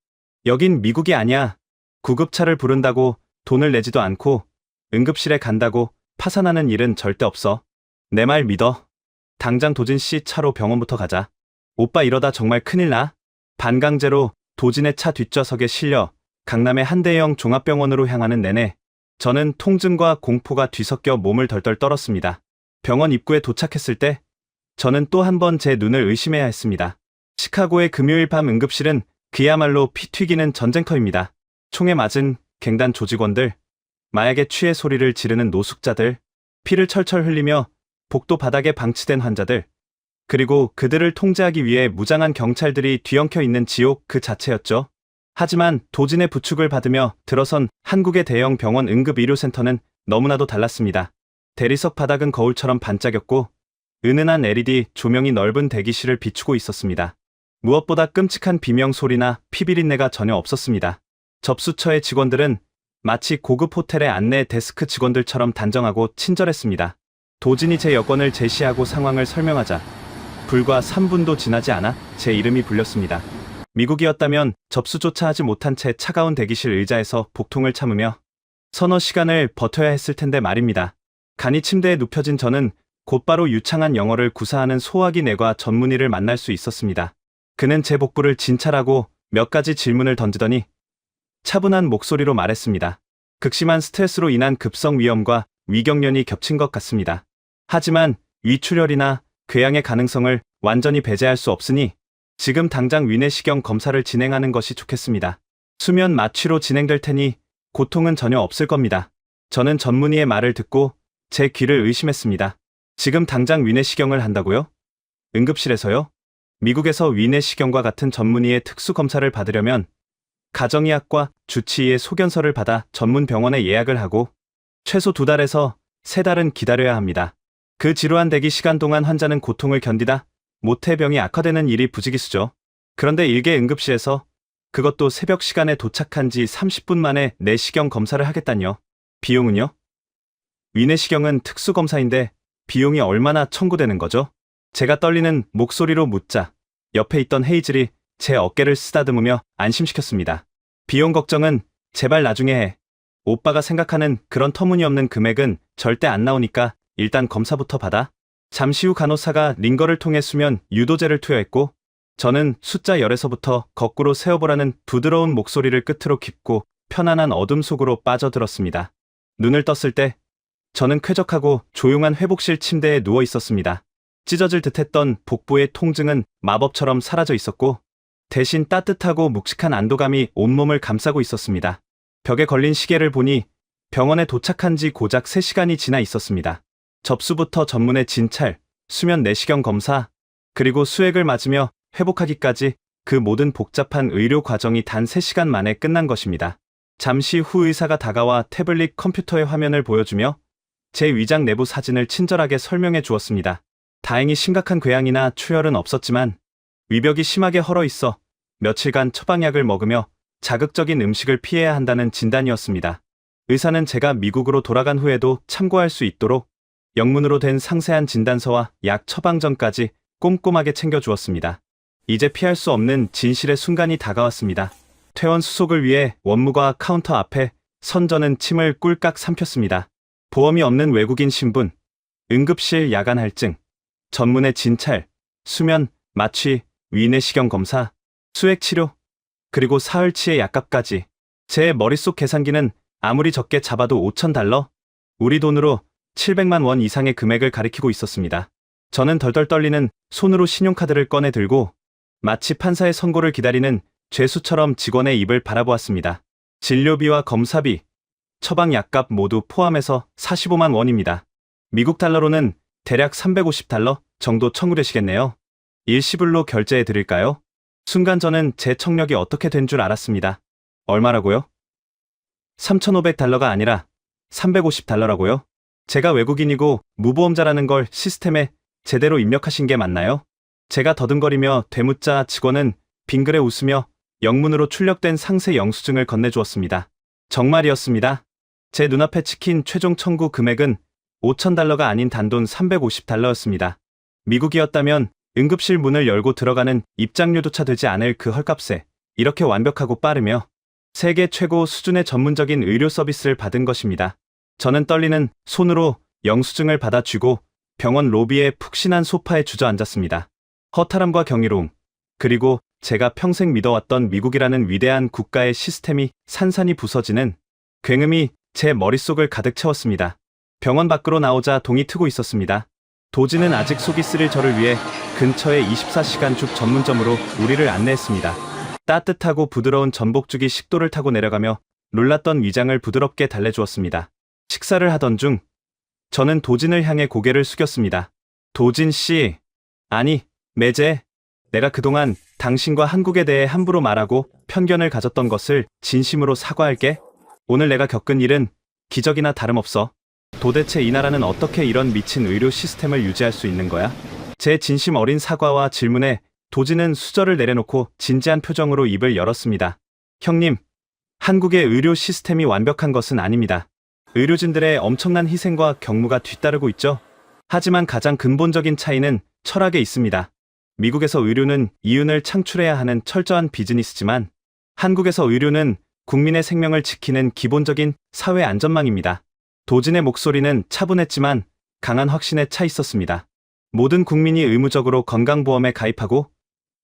여긴 미국이 아니야. 구급차를 부른다고 돈을 내지도 않고 응급실에 간다고 파산하는 일은 절대 없어. 내 말 믿어. 당장 도진 씨 차로 병원부터 가자. 오빠 이러다 정말 큰일 나. 반강제로 도진의 차 뒷좌석에 실려 강남의 한 대형 종합병원으로 향하는 내내 저는 통증과 공포가 뒤섞여 몸을 덜덜 떨었습니다. 병원 입구에 도착했을 때 저는 또 한 번 제 눈을 의심해야 했습니다. 시카고의 금요일 밤 응급실은 그야말로 피 튀기는 전쟁터입니다. 총에 맞은 갱단 조직원들, 마약에 취해 소리를 지르는 노숙자들, 피를 철철 흘리며 복도 바닥에 방치된 환자들, 그리고 그들을 통제하기 위해 무장한 경찰들이 뒤엉켜 있는 지옥 그 자체였죠. 하지만 도진의 부축을 받으며 들어선 한국의 대형 병원 응급의료센터는 너무나도 달랐습니다. 대리석 바닥은 거울처럼 반짝였고 은은한 LED 조명이 넓은 대기실을 비추고 있었습니다. 무엇보다 끔찍한 비명 소리나 피비린내가 전혀 없었습니다. 접수처의 직원들은 마치 고급 호텔의 안내 데스크 직원들처럼 단정하고 친절했습니다. 도진이 제 여권을 제시하고 상황을 설명하자 불과 3분도 지나지 않아 제 이름이 불렸습니다. 미국이었다면 접수조차 하지 못한 채 차가운 대기실 의자에서 복통을 참으며 서너 시간을 버텨야 했을 텐데 말입니다. 간이 침대에 눕혀진 저는 곧바로 유창한 영어를 구사하는 소화기 내과 전문의를 만날 수 있었습니다. 그는 제 복부를 진찰하고 몇 가지 질문을 던지더니 차분한 목소리로 말했습니다. 극심한 스트레스로 인한 급성 위염과 위경련이 겹친 것 같습니다. 하지만 위출혈이나 궤양의 가능성을 완전히 배제할 수 없으니 지금 당장 위내시경 검사를 진행하는 것이 좋겠습니다. 수면 마취로 진행될 테니 고통은 전혀 없을 겁니다. 저는 전문의의 말을 듣고 제 귀를 의심했습니다. 지금 당장 위내시경을 한다고요? 응급실에서요? 미국에서 위내시경과 같은 전문의의 특수검사를 받으려면 가정의학과 주치의의 소견서를 받아 전문 병원에 예약을 하고 최소 2달에서 3달은 기다려야 합니다. 그 지루한 대기 시간 동안 환자는 고통을 견디다 못해 병이 악화되는 일이 부지기수죠. 그런데 일개 응급실에서 그것도 새벽 시간에 도착한 지 30분 만에 내시경 검사를 하겠다뇨. 비용은요? 위내시경은 특수검사인데 비용이 얼마나 청구되는 거죠? 제가 떨리는 목소리로 묻자 옆에 있던 헤이즐이 제 어깨를 쓰다듬으며 안심시켰습니다. 비용 걱정은 제발 나중에 해. 오빠가 생각하는 그런 터무니없는 금액은 절대 안 나오니까 일단 검사부터 받아. 잠시 후 간호사가 링거를 통해 수면 유도제를 투여했고 저는 숫자 10에서부터 거꾸로 세어보라는 부드러운 목소리를 끝으로 깊고 편안한 어둠 속으로 빠져들었습니다. 눈을 떴을 때 저는 쾌적하고 조용한 회복실 침대에 누워 있었습니다. 찢어질 듯했던 복부의 통증은 마법처럼 사라져 있었고 대신 따뜻하고 묵직한 안도감이 온몸을 감싸고 있었습니다. 벽에 걸린 시계를 보니 병원에 도착한 지 고작 3시간이 지나 있었습니다. 접수부터 전문의 진찰, 수면 내시경 검사, 그리고 수액을 맞으며 회복하기까지 그 모든 복잡한 의료 과정이 단 3시간 만에 끝난 것입니다. 잠시 후 의사가 다가와 태블릿 컴퓨터의 화면을 보여주며 제 위장 내부 사진을 친절하게 설명해 주었습니다. 다행히 심각한 궤양이나 출혈은 없었지만 위벽이 심하게 헐어 있어 며칠간 처방약을 먹으며 자극적인 음식을 피해야 한다는 진단이었습니다. 의사는 제가 미국으로 돌아간 후에도 참고할 수 있도록 영문으로 된 상세한 진단서와 약 처방전까지 꼼꼼하게 챙겨주었습니다. 이제 피할 수 없는 진실의 순간이 다가왔습니다. 퇴원 수속을 위해 원무과 카운터 앞에 선 저는 침을 꿀깍 삼켰습니다. 보험이 없는 외국인 신분, 응급실 야간 할증, 전문의 진찰, 수면, 마취, 위내시경 검사, 수액 치료, 그리고 사흘치의 약값까지. 제 머릿속 계산기는 아무리 적게 잡아도 $5,000, 우리 돈으로 700만 원 이상의 금액을 가리키고 있었습니다. 저는 덜덜 떨리는 손으로 신용카드를 꺼내 들고 마치 판사의 선고를 기다리는 죄수처럼 직원의 입을 바라보았습니다. 진료비와 검사비, 처방 약값 모두 포함해서 45만 원입니다. 미국 달러로는 대략 $350 정도 청구되시겠네요. 일시불로 결제해 드릴까요? 순간 저는 제 청력이 어떻게 된 줄 알았습니다. 얼마라고요? $3,500가 아니라 $350라고요? 제가 외국인이고 무보험자라는 걸 시스템에 제대로 입력하신 게 맞나요? 제가 더듬거리며 되묻자 직원은 빙그레 웃으며 영문으로 출력된 상세 영수증을 건네주었습니다. 정말이었습니다. 제 눈앞에 찍힌 최종 청구 금액은 $5,000가 아닌 단돈 $350였습니다. 미국이었다면 응급실 문을 열고 들어가는 입장료조차 되지 않을 그 헐값에 이렇게 완벽하고 빠르며 세계 최고 수준의 전문적인 의료 서비스를 받은 것입니다. 저는 떨리는 손으로 영수증을 받아쥐고 병원 로비의 푹신한 소파에 주저앉았습니다. 허탈함과 경이로움, 그리고 제가 평생 믿어왔던 미국이라는 위대한 국가의 시스템이 산산이 부서지는 굉음이 제 머릿속을 가득 채웠습니다. 병원 밖으로 나오자 동이 트고 있었습니다. 도지는 아직 속이 쓰릴 저를 위해 근처의 24시간 죽 전문점으로 우리를 안내했습니다. 따뜻하고 부드러운 전복죽이 식도를 타고 내려가며 놀랐던 위장을 부드럽게 달래주었습니다. 식사를 하던 중 저는 도진을 향해 고개를 숙였습니다. 도진 씨, 아니, 매제, 내가 그동안 당신과 한국에 대해 함부로 말하고 편견을 가졌던 것을 진심으로 사과할게. 오늘 내가 겪은 일은 기적이나 다름없어. 도대체 이 나라는 어떻게 이런 미친 의료 시스템을 유지할 수 있는 거야? 제 진심 어린 사과와 질문에 도진은 수저를 내려놓고 진지한 표정으로 입을 열었습니다. 형님, 한국의 의료 시스템이 완벽한 것은 아닙니다. 의료진들의 엄청난 희생과 경무가 뒤따르고 있죠. 하지만 가장 근본적인 차이는 철학에 있습니다. 미국에서 의료는 이윤을 창출해야 하는 철저한 비즈니스지만 한국에서 의료는 국민의 생명을 지키는 기본적인 사회 안전망입니다. 도진의 목소리는 차분했지만 강한 확신에 차 있었습니다. 모든 국민이 의무적으로 건강보험에 가입하고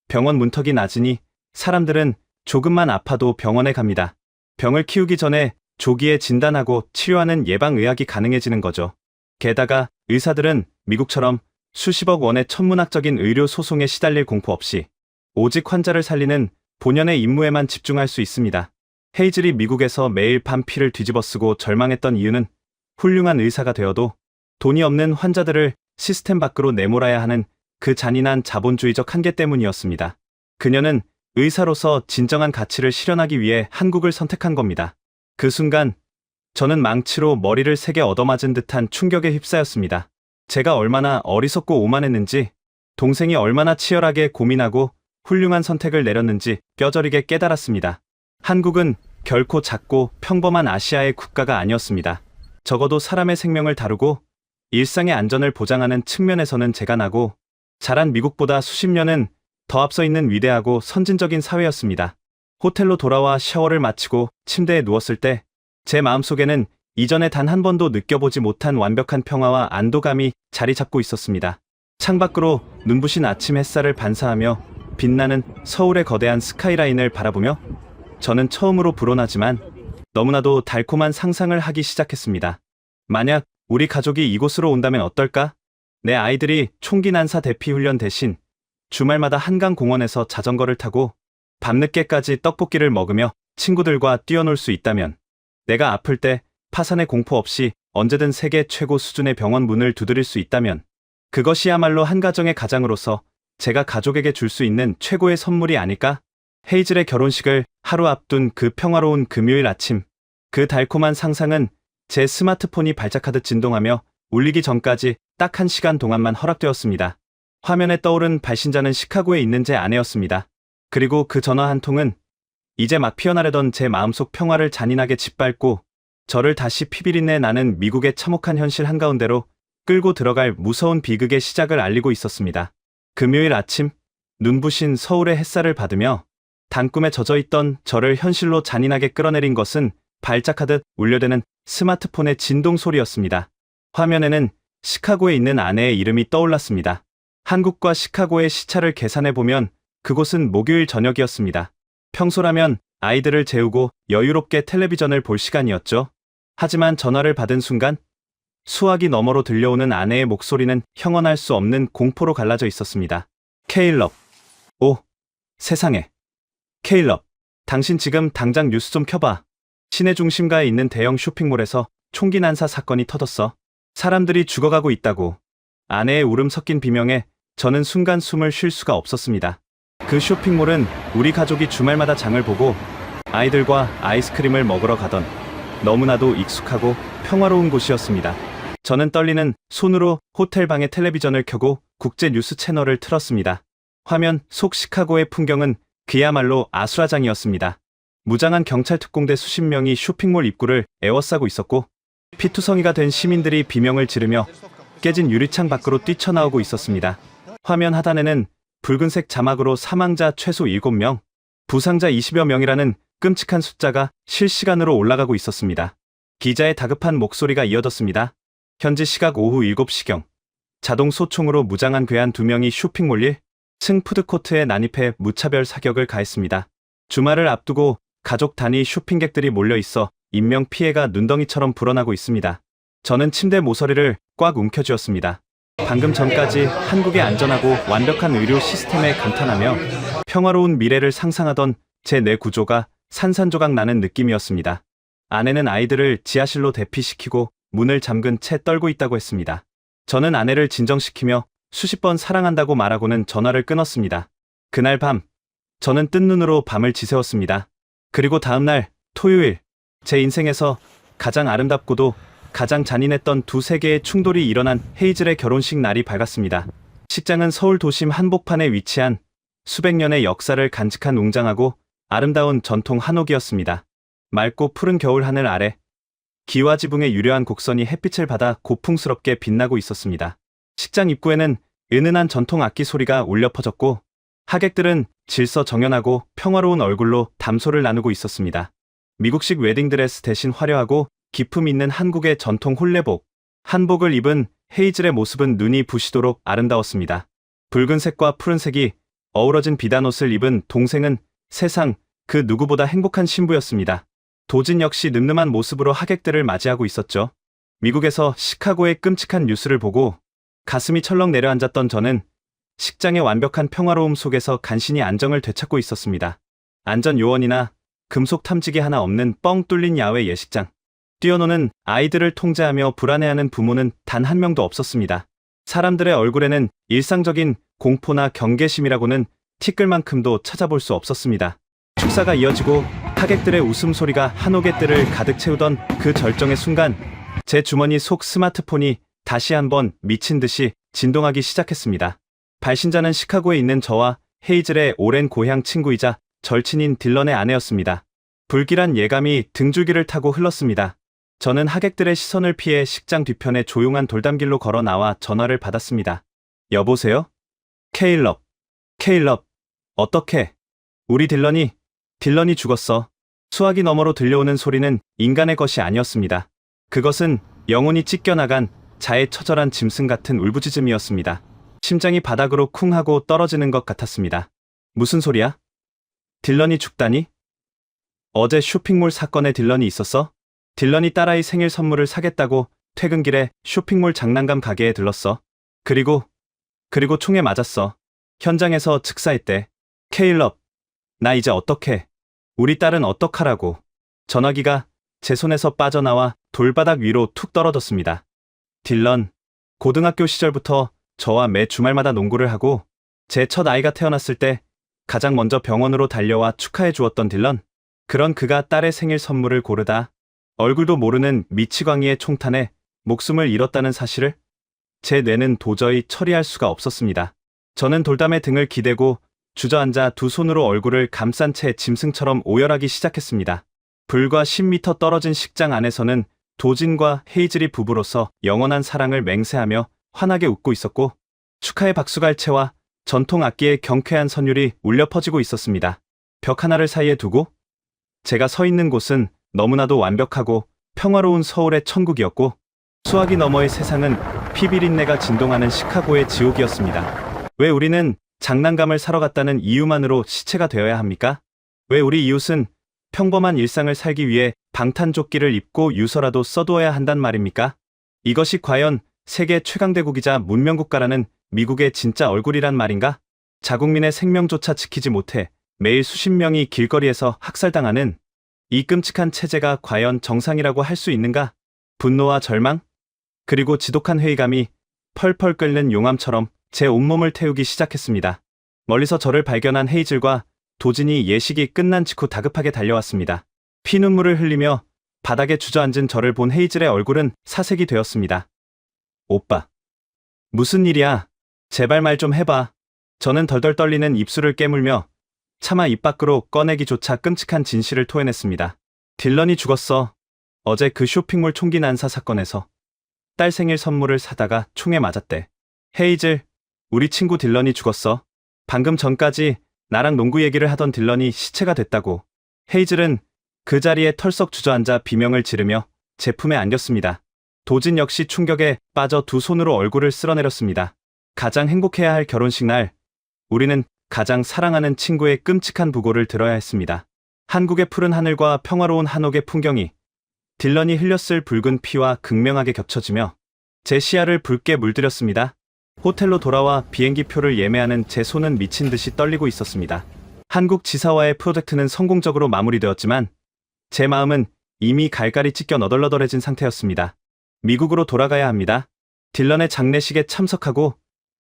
병원 문턱이 낮으니 사람들은 조금만 아파도 병원에 갑니다. 병을 키우기 전에 조기에 진단하고 치료하는 예방의학이 가능해지는 거죠. 게다가 의사들은 미국처럼 수십억 원의 천문학적인 의료 소송에 시달릴 공포 없이 오직 환자를 살리는 본연의 임무에만 집중할 수 있습니다. 헤이즐이 미국에서 매일 밤 피를 뒤집어쓰고 절망했던 이유는 훌륭한 의사가 되어도 돈이 없는 환자들을 시스템 밖으로 내몰아야 하는 그 잔인한 자본주의적 한계 때문이었습니다. 그녀는 의사로서 진정한 가치를 실현하기 위해 한국을 선택한 겁니다. 그 순간 저는 망치로 머리를 세게 얻어맞은 듯한 충격에 휩싸였습니다. 제가 얼마나 어리석고 오만했는지, 동생이 얼마나 치열하게 고민하고 훌륭한 선택을 내렸는지 뼈저리게 깨달았습니다. 한국은 결코 작고 평범한 아시아의 국가가 아니었습니다. 적어도 사람의 생명을 다루고 일상의 안전을 보장하는 측면에서는 제가 나고 자란 미국보다 수십 년은 더 앞서 있는 위대하고 선진적인 사회였습니다. 호텔로 돌아와 샤워를 마치고 침대에 누웠을 때 제 마음속에는 이전에 단 한 번도 느껴보지 못한 완벽한 평화와 안도감이 자리 잡고 있었습니다. 창밖으로 눈부신 아침 햇살을 반사하며 빛나는 서울의 거대한 스카이라인을 바라보며 저는 처음으로 불온하지만 너무나도 달콤한 상상을 하기 시작했습니다. 만약 우리 가족이 이곳으로 온다면 어떨까? 내 아이들이 총기 난사 대피 훈련 대신 주말마다 한강공원에서 자전거를 타고 밤늦게까지 떡볶이를 먹으며 친구들과 뛰어놀 수 있다면, 내가 아플 때 파산의 공포 없이 언제든 세계 최고 수준의 병원 문을 두드릴 수 있다면, 그것이야말로 한 가정의 가장으로서 제가 가족에게 줄 수 있는 최고의 선물이 아닐까? 헤이즐의 결혼식을 하루 앞둔 그 평화로운 금요일 아침, 그 달콤한 상상은 제 스마트폰이 발작하듯 진동하며 울리기 전까지 딱 1시간 동안만 허락되었습니다. 화면에 떠오른 발신자는 시카고에 있는 제 아내였습니다. 그리고 그 전화 한 통은 이제 막 피어나려던 제 마음속 평화를 잔인하게 짓밟고 저를 다시 피비린내 나는 미국의 참혹한 현실 한가운데로 끌고 들어갈 무서운 비극의 시작을 알리고 있었습니다. 금요일 아침, 눈부신 서울의 햇살을 받으며 단꿈에 젖어있던 저를 현실로 잔인하게 끌어내린 것은 발작하듯 울려대는 스마트폰의 진동 소리였습니다. 화면에는 시카고에 있는 아내의 이름이 떠올랐습니다. 한국과 시카고의 시차를 계산해보면 그곳은 목요일 저녁이었습니다. 평소라면 아이들을 재우고 여유롭게 텔레비전을 볼 시간이었죠. 하지만 전화를 받은 순간 수화기 너머로 들려오는 아내의 목소리는 형언할 수 없는 공포로 갈라져 있었습니다. 케일럽. 오, 세상에. 케일럽, 당신 지금 당장 뉴스 좀 켜봐. 시내 중심가에 있는 대형 쇼핑몰에서 총기 난사 사건이 터졌어. 사람들이 죽어가고 있다고. 아내의 울음 섞인 비명에 저는 순간 숨을 쉴 수가 없었습니다. 그 쇼핑몰은 우리 가족이 주말마다 장을 보고 아이들과 아이스크림을 먹으러 가던 너무나도 익숙하고 평화로운 곳이었습니다. 저는 떨리는 손으로 호텔 방의 텔레비전을 켜고 국제 뉴스 채널을 틀었습니다. 화면 속 시카고의 풍경은 그야말로 아수라장이었습니다. 무장한 경찰 특공대 수십 명이 쇼핑몰 입구를 에워싸고 있었고, 피투성이가 된 시민들이 비명을 지르며 깨진 유리창 밖으로 뛰쳐나오고 있었습니다. 화면 하단에는 붉은색 자막으로 사망자 최소 7명, 부상자 20여 명이라는 끔찍한 숫자가 실시간으로 올라가고 있었습니다. 기자의 다급한 목소리가 이어졌습니다. 현지 시각 오후 7시경, 자동 소총으로 무장한 괴한 2명이 쇼핑몰 1층 푸드코트에 난입해 무차별 사격을 가했습니다. 주말을 앞두고 가족 단위 쇼핑객들이 몰려 있어 인명피해가 눈덩이처럼 불어나고 있습니다. 저는 침대 모서리를 꽉 움켜쥐었습니다. 방금 전까지 한국의 안전하고 완벽한 의료 시스템에 감탄하며 평화로운 미래를 상상하던 제 뇌 구조가 산산조각 나는 느낌이었습니다. 아내는 아이들을 지하실로 대피시키고 문을 잠근 채 떨고 있다고 했습니다. 저는 아내를 진정시키며 수십 번 사랑한다고 말하고는 전화를 끊었습니다. 그날 밤, 저는 뜬 눈으로 밤을 지새웠습니다. 그리고 다음날, 토요일, 제 인생에서 가장 아름답고도 가장 잔인했던 두 세계의 충돌이 일어난 헤이즐의 결혼식 날이 밝았습니다. 식장은 서울 도심 한복판에 위치한 수백 년의 역사를 간직한 웅장하고 아름다운 전통 한옥이었습니다. 맑고 푸른 겨울 하늘 아래 기와 지붕의 유려한 곡선이 햇빛을 받아 고풍스럽게 빛나고 있었습니다. 식장 입구에는 은은한 전통 악기 소리가 울려 퍼졌고 하객들은 질서정연하고 평화로운 얼굴로 담소를 나누고 있었습니다. 미국식 웨딩드레스 대신 화려하고 기품 있는 한국의 전통 홀레복, 한복을 입은 헤이즐의 모습은 눈이 부시도록 아름다웠습니다. 붉은색과 푸른색이 어우러진 비단옷을 입은 동생은 세상 그 누구보다 행복한 신부였습니다. 도진 역시 늠름한 모습으로 하객들을 맞이하고 있었죠. 미국에서 시카고의 끔찍한 뉴스를 보고 가슴이 철렁 내려앉았던 저는 식장의 완벽한 평화로움 속에서 간신히 안정을 되찾고 있었습니다. 안전 요원이나 금속 탐지기 하나 없는 뻥 뚫린 야외 예식장. 뛰어노는 아이들을 통제하며 불안해하는 부모는 단 한 명도 없었습니다. 사람들의 얼굴에는 일상적인 공포나 경계심이라고는 티끌만큼도 찾아볼 수 없었습니다. 축사가 이어지고 하객들의 웃음소리가 한옥의 뜰을 가득 채우던 그 절정의 순간, 제 주머니 속 스마트폰이 다시 한번 미친 듯이 진동하기 시작했습니다. 발신자는 시카고에 있는 저와 헤이즐의 오랜 고향 친구이자 절친인 딜런의 아내였습니다. 불길한 예감이 등줄기를 타고 흘렀습니다. 저는 하객들의 시선을 피해 식장 뒤편의 조용한 돌담길로 걸어 나와 전화를 받았습니다. 여보세요? 케일럽. 케일럽. 어떻게? 우리 딜런이 죽었어. 수화기 너머로 들려오는 소리는 인간의 것이 아니었습니다. 그것은 영혼이 찢겨나간 자의 처절한 짐승 같은 울부짖음이었습니다. 심장이 바닥으로 쿵 하고 떨어지는 것 같았습니다. 무슨 소리야? 딜런이 죽다니? 어제 쇼핑몰 사건에 딜런이 있었어? 딜런이 딸아이 생일 선물을 사겠다고 퇴근길에 쇼핑몰 장난감 가게에 들렀어. 그리고 총에 맞았어. 현장에서 즉사했대. 케일럽, 나 이제 어떡해? 우리 딸은 어떡하라고? 전화기가 제 손에서 빠져나와 돌바닥 위로 툭 떨어졌습니다. 딜런, 고등학교 시절부터 저와 매 주말마다 농구를 하고 제 첫 아이가 태어났을 때 가장 먼저 병원으로 달려와 축하해 주었던 딜런. 그런 그가 딸의 생일 선물을 고르다 얼굴도 모르는 미치광이의 총탄에 목숨을 잃었다는 사실을 제 뇌는 도저히 처리할 수가 없었습니다. 저는 돌담에 등을 기대고 주저앉아 두 손으로 얼굴을 감싼 채 짐승처럼 오열하기 시작했습니다. 불과 10m 떨어진 식장 안에서는 도진과 헤이즐이 부부로서 영원한 사랑을 맹세하며 환하게 웃고 있었고 축하의 박수갈채와 전통 악기의 경쾌한 선율이 울려 퍼지고 있었습니다. 벽 하나를 사이에 두고 제가 서 있는 곳은 너무나도 완벽하고 평화로운 서울의 천국이었고 수화기 너머의 세상은 피비린내가 진동하는 시카고의 지옥이었습니다. 왜 우리는 장난감을 사러 갔다는 이유만으로 시체가 되어야 합니까? 왜 우리 이웃은 평범한 일상을 살기 위해 방탄조끼를 입고 유서라도 써두어야 한단 말입니까? 이것이 과연 세계 최강대국이자 문명국가라는 미국의 진짜 얼굴이란 말인가? 자국민의 생명조차 지키지 못해 매일 수십 명이 길거리에서 학살당하는 이 끔찍한 체제가 과연 정상이라고 할 수 있는가? 분노와 절망? 그리고 지독한 회의감이 펄펄 끓는 용암처럼 제 온몸을 태우기 시작했습니다. 멀리서 저를 발견한 헤이즐과 도진이 예식이 끝난 직후 다급하게 달려왔습니다. 피눈물을 흘리며 바닥에 주저앉은 저를 본 헤이즐의 얼굴은 사색이 되었습니다. 오빠. 무슨 일이야? 제발 말 좀 해봐. 저는 덜덜 떨리는 입술을 깨물며 차마 입 밖으로 꺼내기조차 끔찍한 진실을 토해냈습니다. 딜런이 죽었어. 어제 그 쇼핑몰 총기 난사 사건에서 딸 생일 선물을 사다가 총에 맞았대. 헤이즐, 우리 친구 딜런이 죽었어. 방금 전까지 나랑 농구 얘기를 하던 딜런이 시체가 됐다고. 헤이즐은 그 자리에 털썩 주저앉아 비명을 지르며 제 품에 안겼습니다. 도진 역시 충격에 빠져 두 손으로 얼굴을 쓸어내렸습니다. 가장 행복해야 할 결혼식 날, 우리는 가장 사랑하는 친구의 끔찍한 부고를 들어야 했습니다. 한국의 푸른 하늘과 평화로운 한옥의 풍경이 딜런이 흘렸을 붉은 피와 극명하게 겹쳐지며 제 시야를 붉게 물들였습니다. 호텔로 돌아와 비행기표를 예매하는 제 손은 미친 듯이 떨리고 있었습니다. 한국 지사와의 프로젝트는 성공적으로 마무리되었지만 제 마음은 이미 갈갈이 찢겨 너덜너덜해진 상태였습니다. 미국으로 돌아가야 합니다. 딜런의 장례식에 참석하고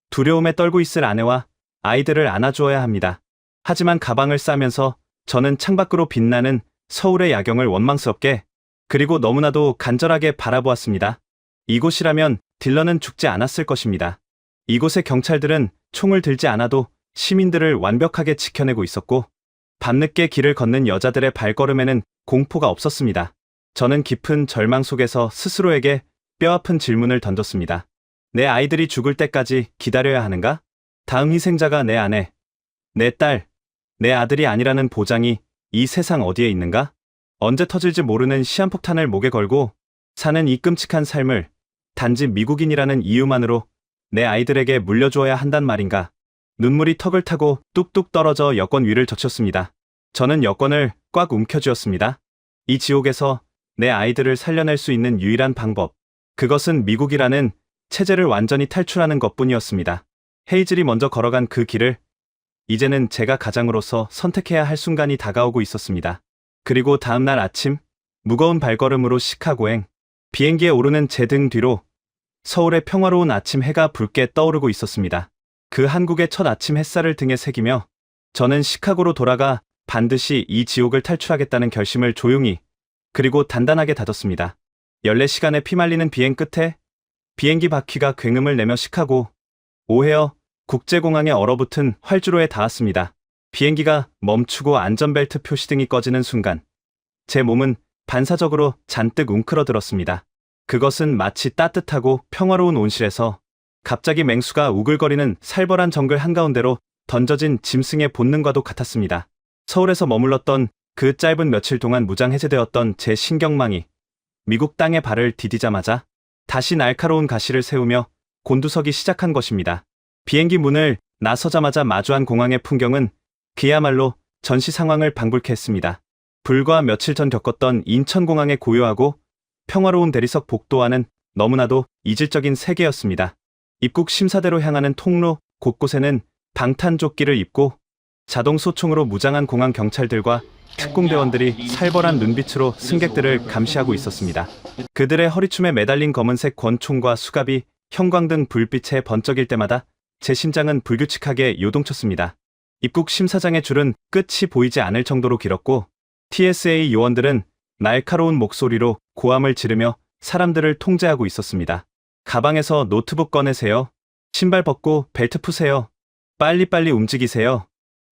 두려움에 떨고 있을 아내와 아이들을 안아주어야 합니다. 하지만 가방을 싸면서 저는 창밖으로 빛나는 서울의 야경을 원망스럽게 그리고 너무나도 간절하게 바라보았습니다. 이곳이라면 딜런은 죽지 않았을 것입니다. 이곳의 경찰들은 총을 들지 않아도 시민들을 완벽하게 지켜내고 있었고 밤늦게 길을 걷는 여자들의 발걸음에는 공포가 없었습니다. 저는 깊은 절망 속에서 스스로에게 뼈아픈 질문을 던졌습니다. 내 아이들이 죽을 때까지 기다려야 하는가? 다음 희생자가 내 아내, 내 딸, 내 아들이 아니라는 보장이 이 세상 어디에 있는가? 언제 터질지 모르는 시한폭탄을 목에 걸고 사는 이 끔찍한 삶을 단지 미국인이라는 이유만으로 내 아이들에게 물려주어야 한단 말인가? 눈물이 턱을 타고 뚝뚝 떨어져 여권 위를 젖혔습니다. 저는 여권을 꽉 움켜쥐었습니다. 이 지옥에서 내 아이들을 살려낼 수 있는 유일한 방법, 그것은 미국이라는 체제를 완전히 탈출하는 것뿐이었습니다. 헤이즐이 먼저 걸어간 그 길을 이제는 제가 가장으로서 선택해야 할 순간이 다가오고 있었습니다. 그리고 다음날 아침, 무거운 발걸음으로 시카고행, 비행기에 오르는 제 등 뒤로 서울의 평화로운 아침 해가 붉게 떠오르고 있었습니다. 그 한국의 첫 아침 햇살을 등에 새기며 저는 시카고로 돌아가 반드시 이 지옥을 탈출하겠다는 결심을 조용히 그리고 단단하게 다졌습니다. 14시간의 피말리는 비행 끝에 비행기 바퀴가 굉음을 내며 시카고 오헤어 국제공항에 얼어붙은 활주로에 닿았습니다. 비행기가 멈추고 안전벨트 표시등이 꺼지는 순간 제 몸은 반사적으로 잔뜩 웅크러들었습니다. 그것은 마치 따뜻하고 평화로운 온실에서 갑자기 맹수가 우글거리는 살벌한 정글 한가운데로 던져진 짐승의 본능과도 같았습니다. 서울에서 머물렀던 그 짧은 며칠 동안 무장 해제되었던 제 신경망이 미국 땅에 발을 디디자마자 다시 날카로운 가시를 세우며 곤두서기 시작한 것입니다. 비행기 문을 나서자마자 마주한 공항의 풍경은 그야말로 전시 상황을 방불케 했습니다. 불과 며칠 전 겪었던 인천공항의 고요하고 평화로운 대리석 복도와는 너무나도 이질적인 세계였습니다. 입국 심사대로 향하는 통로 곳곳에는 방탄조끼를 입고 자동 소총으로 무장한 공항 경찰들과 특공대원들이 살벌한 눈빛으로 승객들을 감시하고 있었습니다. 그들의 허리춤에 매달린 검은색 권총과 수갑이 형광등 불빛에 번쩍일 때마다 제 심장은 불규칙하게 요동쳤습니다. 입국 심사장의 줄은 끝이 보이지 않을 정도로 길었고 TSA 요원들은 날카로운 목소리로 고함을 지르며 사람들을 통제하고 있었습니다. 가방에서 노트북 꺼내세요. 신발 벗고 벨트 푸세요. 빨리빨리 움직이세요.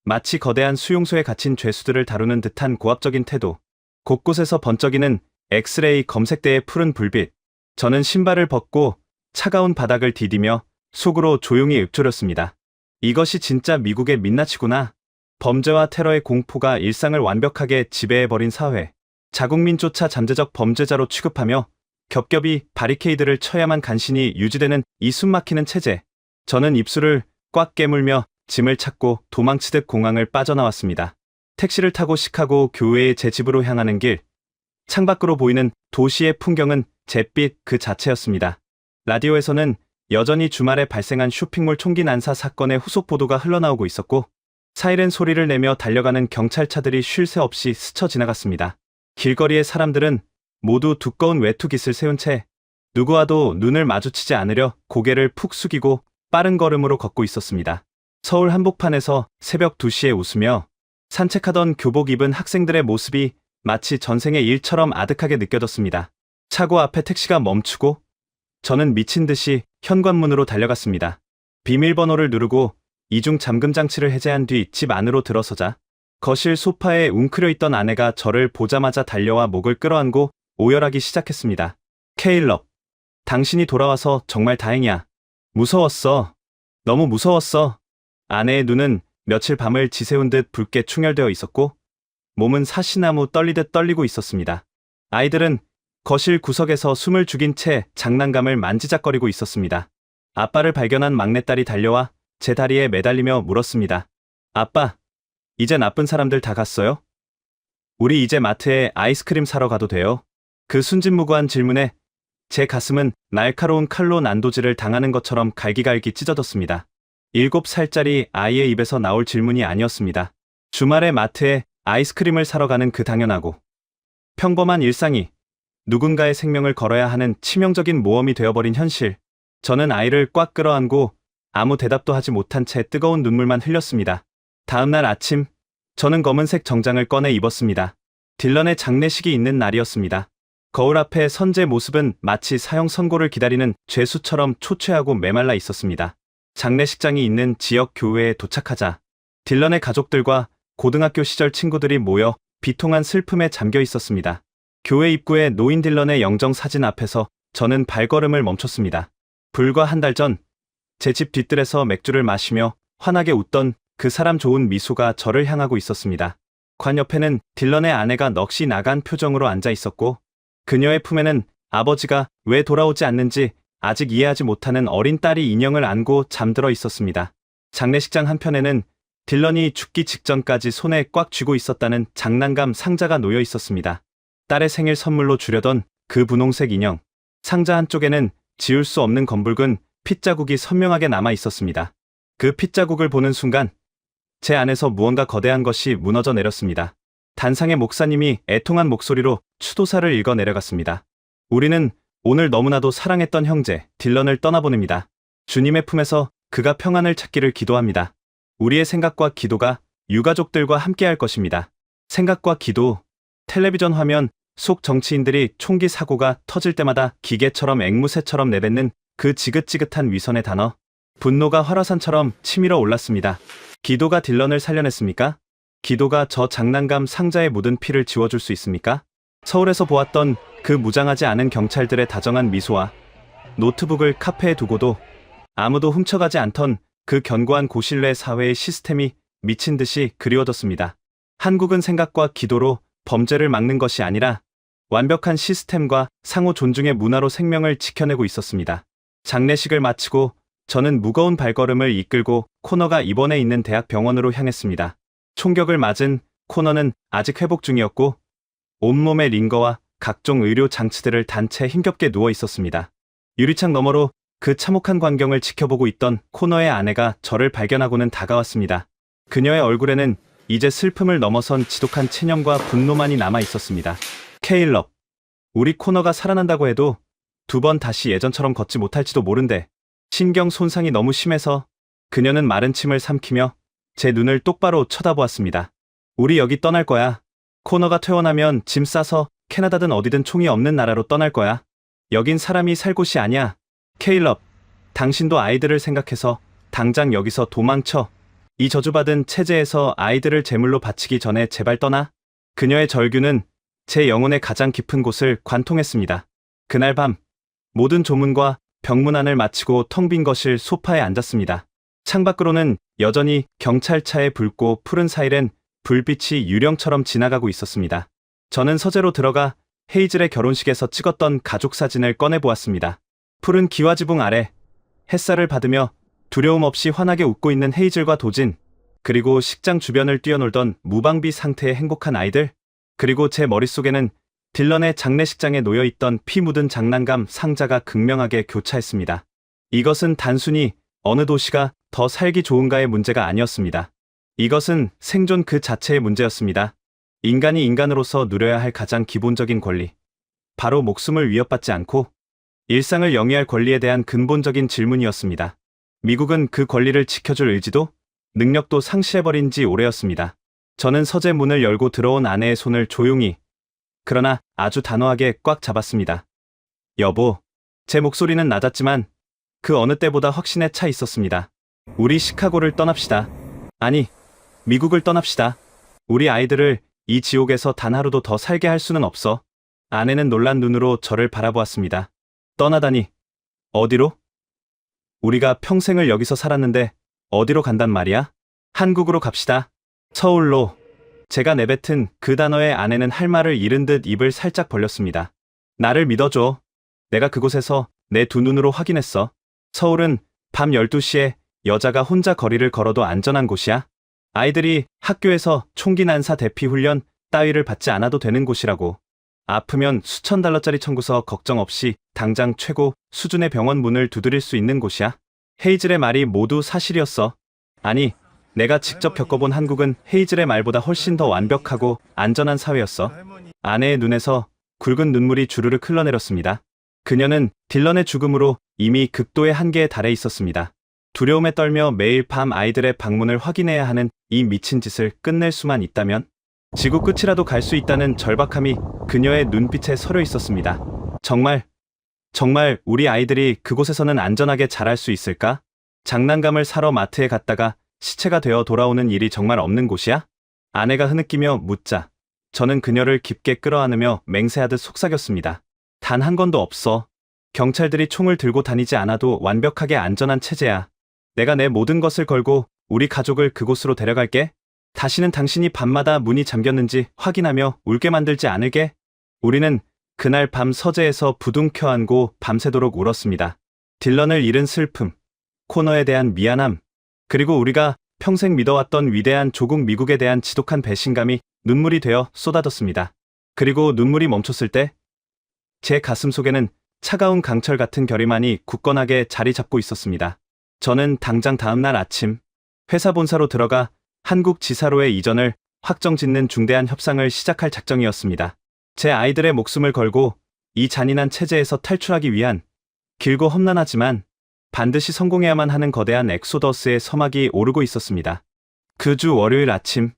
마치 거대한 수용소에 갇힌 죄수들을 다루는 듯한 고압적인 태도. 곳곳에서 번쩍이는 엑스레이 검색대의 푸른 불빛. 저는 신발을 벗고 차가운 바닥을 디디며 속으로 조용히 읊조렸습니다. 이것이 진짜 미국의 민낯이구나. 범죄와 테러의 공포가 일상을 완벽하게 지배해버린 사회. 자국민조차 잠재적 범죄자로 취급하며 겹겹이 바리케이드를 쳐야만 간신히 유지되는 이 숨막히는 체제. 저는 입술을 꽉 깨물며 짐을 찾고 도망치듯 공항을 빠져나왔습니다. 택시를 타고 시카고 교외의 제 집으로 향하는 길. 창밖으로 보이는 도시의 풍경은 잿빛 그 자체였습니다. 라디오에서는 여전히 주말에 발생한 쇼핑몰 총기 난사 사건의 후속 보도가 흘러나오고 있었고 사이렌 소리를 내며 달려가는 경찰차들이 쉴 새 없이 스쳐 지나갔습니다. 길거리의 사람들은 모두 두꺼운 외투 깃을 세운 채 누구와도 눈을 마주치지 않으려 고개를 푹 숙이고 빠른 걸음으로 걷고 있었습니다. 서울 한복판에서 새벽 2시에 웃으며 산책하던 교복 입은 학생들의 모습이 마치 전생의 일처럼 아득하게 느껴졌습니다. 차고 앞에 택시가 멈추고 저는 미친 듯이 현관문으로 달려갔습니다. 비밀번호를 누르고 이중 잠금 장치를 해제한 뒤 집 안으로 들어서자 거실 소파에 웅크려 있던 아내가 저를 보자마자 달려와 목을 끌어안고 오열하기 시작했습니다. 케일럽, 당신이 돌아와서 정말 다행이야. 무서웠어. 너무 무서웠어. 아내의 눈은 며칠 밤을 지새운 듯 붉게 충혈되어 있었고 몸은 사시나무 떨리듯 떨리고 있었습니다. 아이들은 거실 구석에서 숨을 죽인 채 장난감을 만지작거리고 있었습니다. 아빠를 발견한 막내딸이 달려와 제 다리에 매달리며 물었습니다. 아빠, 이제 나쁜 사람들 다 갔어요? 우리 이제 마트에 아이스크림 사러 가도 돼요? 그 순진무구한 질문에 제 가슴은 날카로운 칼로 난도질을 당하는 것처럼 갈기갈기 찢어졌습니다. 7살짜리 아이의 입에서 나올 질문이 아니었습니다. 주말에 마트에 아이스크림을 사러 가는 그 당연하고 평범한 일상이 누군가의 생명을 걸어야 하는 치명적인 모험이 되어버린 현실. 저는 아이를 꽉 끌어안고 아무 대답도 하지 못한 채 뜨거운 눈물만 흘렸습니다. 다음 날 아침, 저는 검은색 정장을 꺼내 입었습니다. 딜런의 장례식이 있는 날이었습니다. 거울 앞에 선 제 모습은 마치 사형 선고를 기다리는 죄수처럼 초췌하고 메말라 있었습니다. 장례식장이 있는 지역 교회에 도착하자 딜런의 가족들과 고등학교 시절 친구들이 모여 비통한 슬픔에 잠겨 있었습니다. 교회 입구에 노인 딜런의 영정 사진 앞에서 저는 발걸음을 멈췄습니다. 불과 한 달 전 제 집 뒤뜰에서 맥주를 마시며 환하게 웃던 그 사람 좋은 미소가 저를 향하고 있었습니다. 관 옆에는 딜런의 아내가 넋이 나간 표정으로 앉아 있었고 그녀의 품에는 아버지가 왜 돌아오지 않는지 아직 이해하지 못하는 어린 딸이 인형을 안고 잠들어 있었습니다. 장례식장 한편에는 딜런이 죽기 직전까지 손에 꽉 쥐고 있었다는 장난감 상자가 놓여 있었습니다. 딸의 생일 선물로 주려던 그 분홍색 인형. 상자 한쪽에는 지울 수 없는 검붉은 핏자국이 선명하게 남아 있었습니다. 그 핏자국을 보는 순간 제 안에서 무언가 거대한 것이 무너져 내렸습니다. 단상의 목사님이 애통한 목소리로 추도사를 읽어 내려갔습니다. 우리는 오늘 너무나도 사랑했던 형제 딜런을 떠나보냅니다. 주님의 품에서 그가 평안을 찾기를 기도합니다. 우리의 생각과 기도가 유가족들과 함께할 것입니다. 생각과 기도. 텔레비전 화면 속 정치인들이 총기 사고가 터질 때마다 기계처럼 앵무새처럼 내뱉는 그 지긋지긋한 위선의 단어. 분노가 활화산처럼 치밀어 올랐습니다. 기도가 딜런을 살려냈습니까? 기도가 저 장난감 상자에 묻은 피를 지워줄 수 있습니까? 서울에서 보았던 그 무장하지 않은 경찰들의 다정한 미소와 노트북을 카페에 두고도 아무도 훔쳐가지 않던 그 견고한 고신뢰 사회의 시스템이 미친 듯이 그리워졌습니다. 한국은 생각과 기도로 범죄를 막는 것이 아니라 완벽한 시스템과 상호 존중의 문화로 생명을 지켜내고 있었습니다. 장례식을 마치고 저는 무거운 발걸음을 이끌고 코너가 입원해 있는 대학 병원으로 향했습니다. 총격을 맞은 코너는 아직 회복 중이었고 온몸에 링거와 각종 의료 장치들을 단 채 힘겹게 누워 있었습니다. 유리창 너머로 그 참혹한 광경을 지켜보고 있던 코너의 아내가 저를 발견하고는 다가왔습니다. 그녀의 얼굴에는 이제 슬픔을 넘어선 지독한 체념과 분노만이 남아 있었습니다. 케일럽, 우리 코너가 살아난다고 해도 2번 다시 예전처럼 걷지 못할지도 모른대. 신경 손상이 너무 심해서. 그녀는 마른 침을 삼키며 제 눈을 똑바로 쳐다보았습니다. 우리 여기 떠날 거야. 코너가 퇴원하면 짐 싸서 캐나다든 어디든 총이 없는 나라로 떠날 거야. 여긴 사람이 살 곳이 아니야. 케일럽, 당신도 아이들을 생각해서 당장 여기서 도망쳐. 이 저주받은 체제에서 아이들을 제물로 바치기 전에 제발 떠나. 그녀의 절규는 제 영혼의 가장 깊은 곳을 관통했습니다. 그날 밤 모든 조문과 병문안을 마치고 텅 빈 거실 소파에 앉았습니다. 창밖으로는 여전히 경찰차의 붉고 푸른 사이렌 불빛이 유령처럼 지나가고 있었습니다. 저는 서재로 들어가 헤이즐의 결혼식에서 찍었던 가족 사진을 꺼내보았습니다. 푸른 기와지붕 아래 햇살을 받으며 두려움 없이 환하게 웃고 있는 헤이즐과 도진, 그리고 식장 주변을 뛰어놀던 무방비 상태의 행복한 아이들, 그리고 제 머릿속에는 딜런의 장례식장에 놓여있던 피 묻은 장난감 상자가 극명하게 교차했습니다. 이것은 단순히 어느 도시가 더 살기 좋은가의 문제가 아니었습니다. 이것은 생존 그 자체의 문제였습니다. 인간이 인간으로서 누려야 할 가장 기본적인 권리, 바로 목숨을 위협받지 않고 일상을 영위할 권리에 대한 근본적인 질문이었습니다. 미국은 그 권리를 지켜줄 의지도 능력도 상실해버린 지 오래였습니다. 저는 서재 문을 열고 들어온 아내의 손을 조용히, 그러나 아주 단호하게 꽉 잡았습니다. 여보, 제 목소리는 낮았지만 그 어느 때보다 확신에 차 있었습니다. 우리 시카고를 떠납시다. 아니, 미국을 떠납시다. 우리 아이들을 이 지옥에서 단 하루도 더 살게 할 수는 없어. 아내는 놀란 눈으로 저를 바라보았습니다. 떠나다니. 어디로? 우리가 평생을 여기서 살았는데 어디로 간단 말이야? 한국으로 갑시다. 서울로. 제가 내뱉은 그 단어에 아내는 할 말을 잃은 듯 입을 살짝 벌렸습니다. 나를 믿어줘. 내가 그곳에서 내 두 눈으로 확인했어. 서울은 밤 12시에 여자가 혼자 거리를 걸어도 안전한 곳이야. 아이들이 학교에서 총기 난사 대피 훈련 따위를 받지 않아도 되는 곳이라고. 아프면 수천 달러짜리 청구서 걱정 없이 당장 최고 수준의 병원 문을 두드릴 수 있는 곳이야. 헤이즐의 말이 모두 사실이었어. 아니, 내가 직접 겪어본 한국은 헤이즐의 말보다 훨씬 더 완벽하고 안전한 사회였어. 아내의 눈에서 굵은 눈물이 주르륵 흘러내렸습니다. 그녀는 딜런의 죽음으로 이미 극도의 한계에 달해 있었습니다. 두려움에 떨며 매일 밤 아이들의 방문을 확인해야 하는 이 미친 짓을 끝낼 수만 있다면 지구 끝이라도 갈 수 있다는 절박함이 그녀의 눈빛에 서려 있었습니다. 정말 우리 아이들이 그곳에서는 안전하게 자랄 수 있을까? 장난감을 사러 마트에 갔다가 시체가 되어 돌아오는 일이 정말 없는 곳이야? 아내가 흐느끼며 묻자 저는 그녀를 깊게 끌어안으며 맹세하듯 속삭였습니다. 단 한 건도 없어. 경찰들이 총을 들고 다니지 않아도 완벽하게 안전한 체제야. 내가 내 모든 것을 걸고 우리 가족을 그곳으로 데려갈게. 다시는 당신이 밤마다 문이 잠겼는지 확인하며 울게 만들지 않을게. 우리는 그날 밤 서재에서 부둥켜 안고 밤새도록 울었습니다. 딜런을 잃은 슬픔, 코너에 대한 미안함, 그리고 우리가 평생 믿어왔던 위대한 조국 미국에 대한 지독한 배신감이 눈물이 되어 쏟아졌습니다. 그리고 눈물이 멈췄을 때 제 가슴 속에는 차가운 강철 같은 결의만이 굳건하게 자리 잡고 있었습니다. 저는 당장 다음날 아침 회사 본사로 들어가 한국 지사로의 이전을 확정짓는 중대한 협상을 시작할 작정이었습니다. 제 아이들의 목숨을 걸고 이 잔인한 체제에서 탈출하기 위한 길고 험난하지만 반드시 성공해야만 하는 거대한 엑소더스의 서막이 오르고 있었습니다. 그 주 월요일 아침,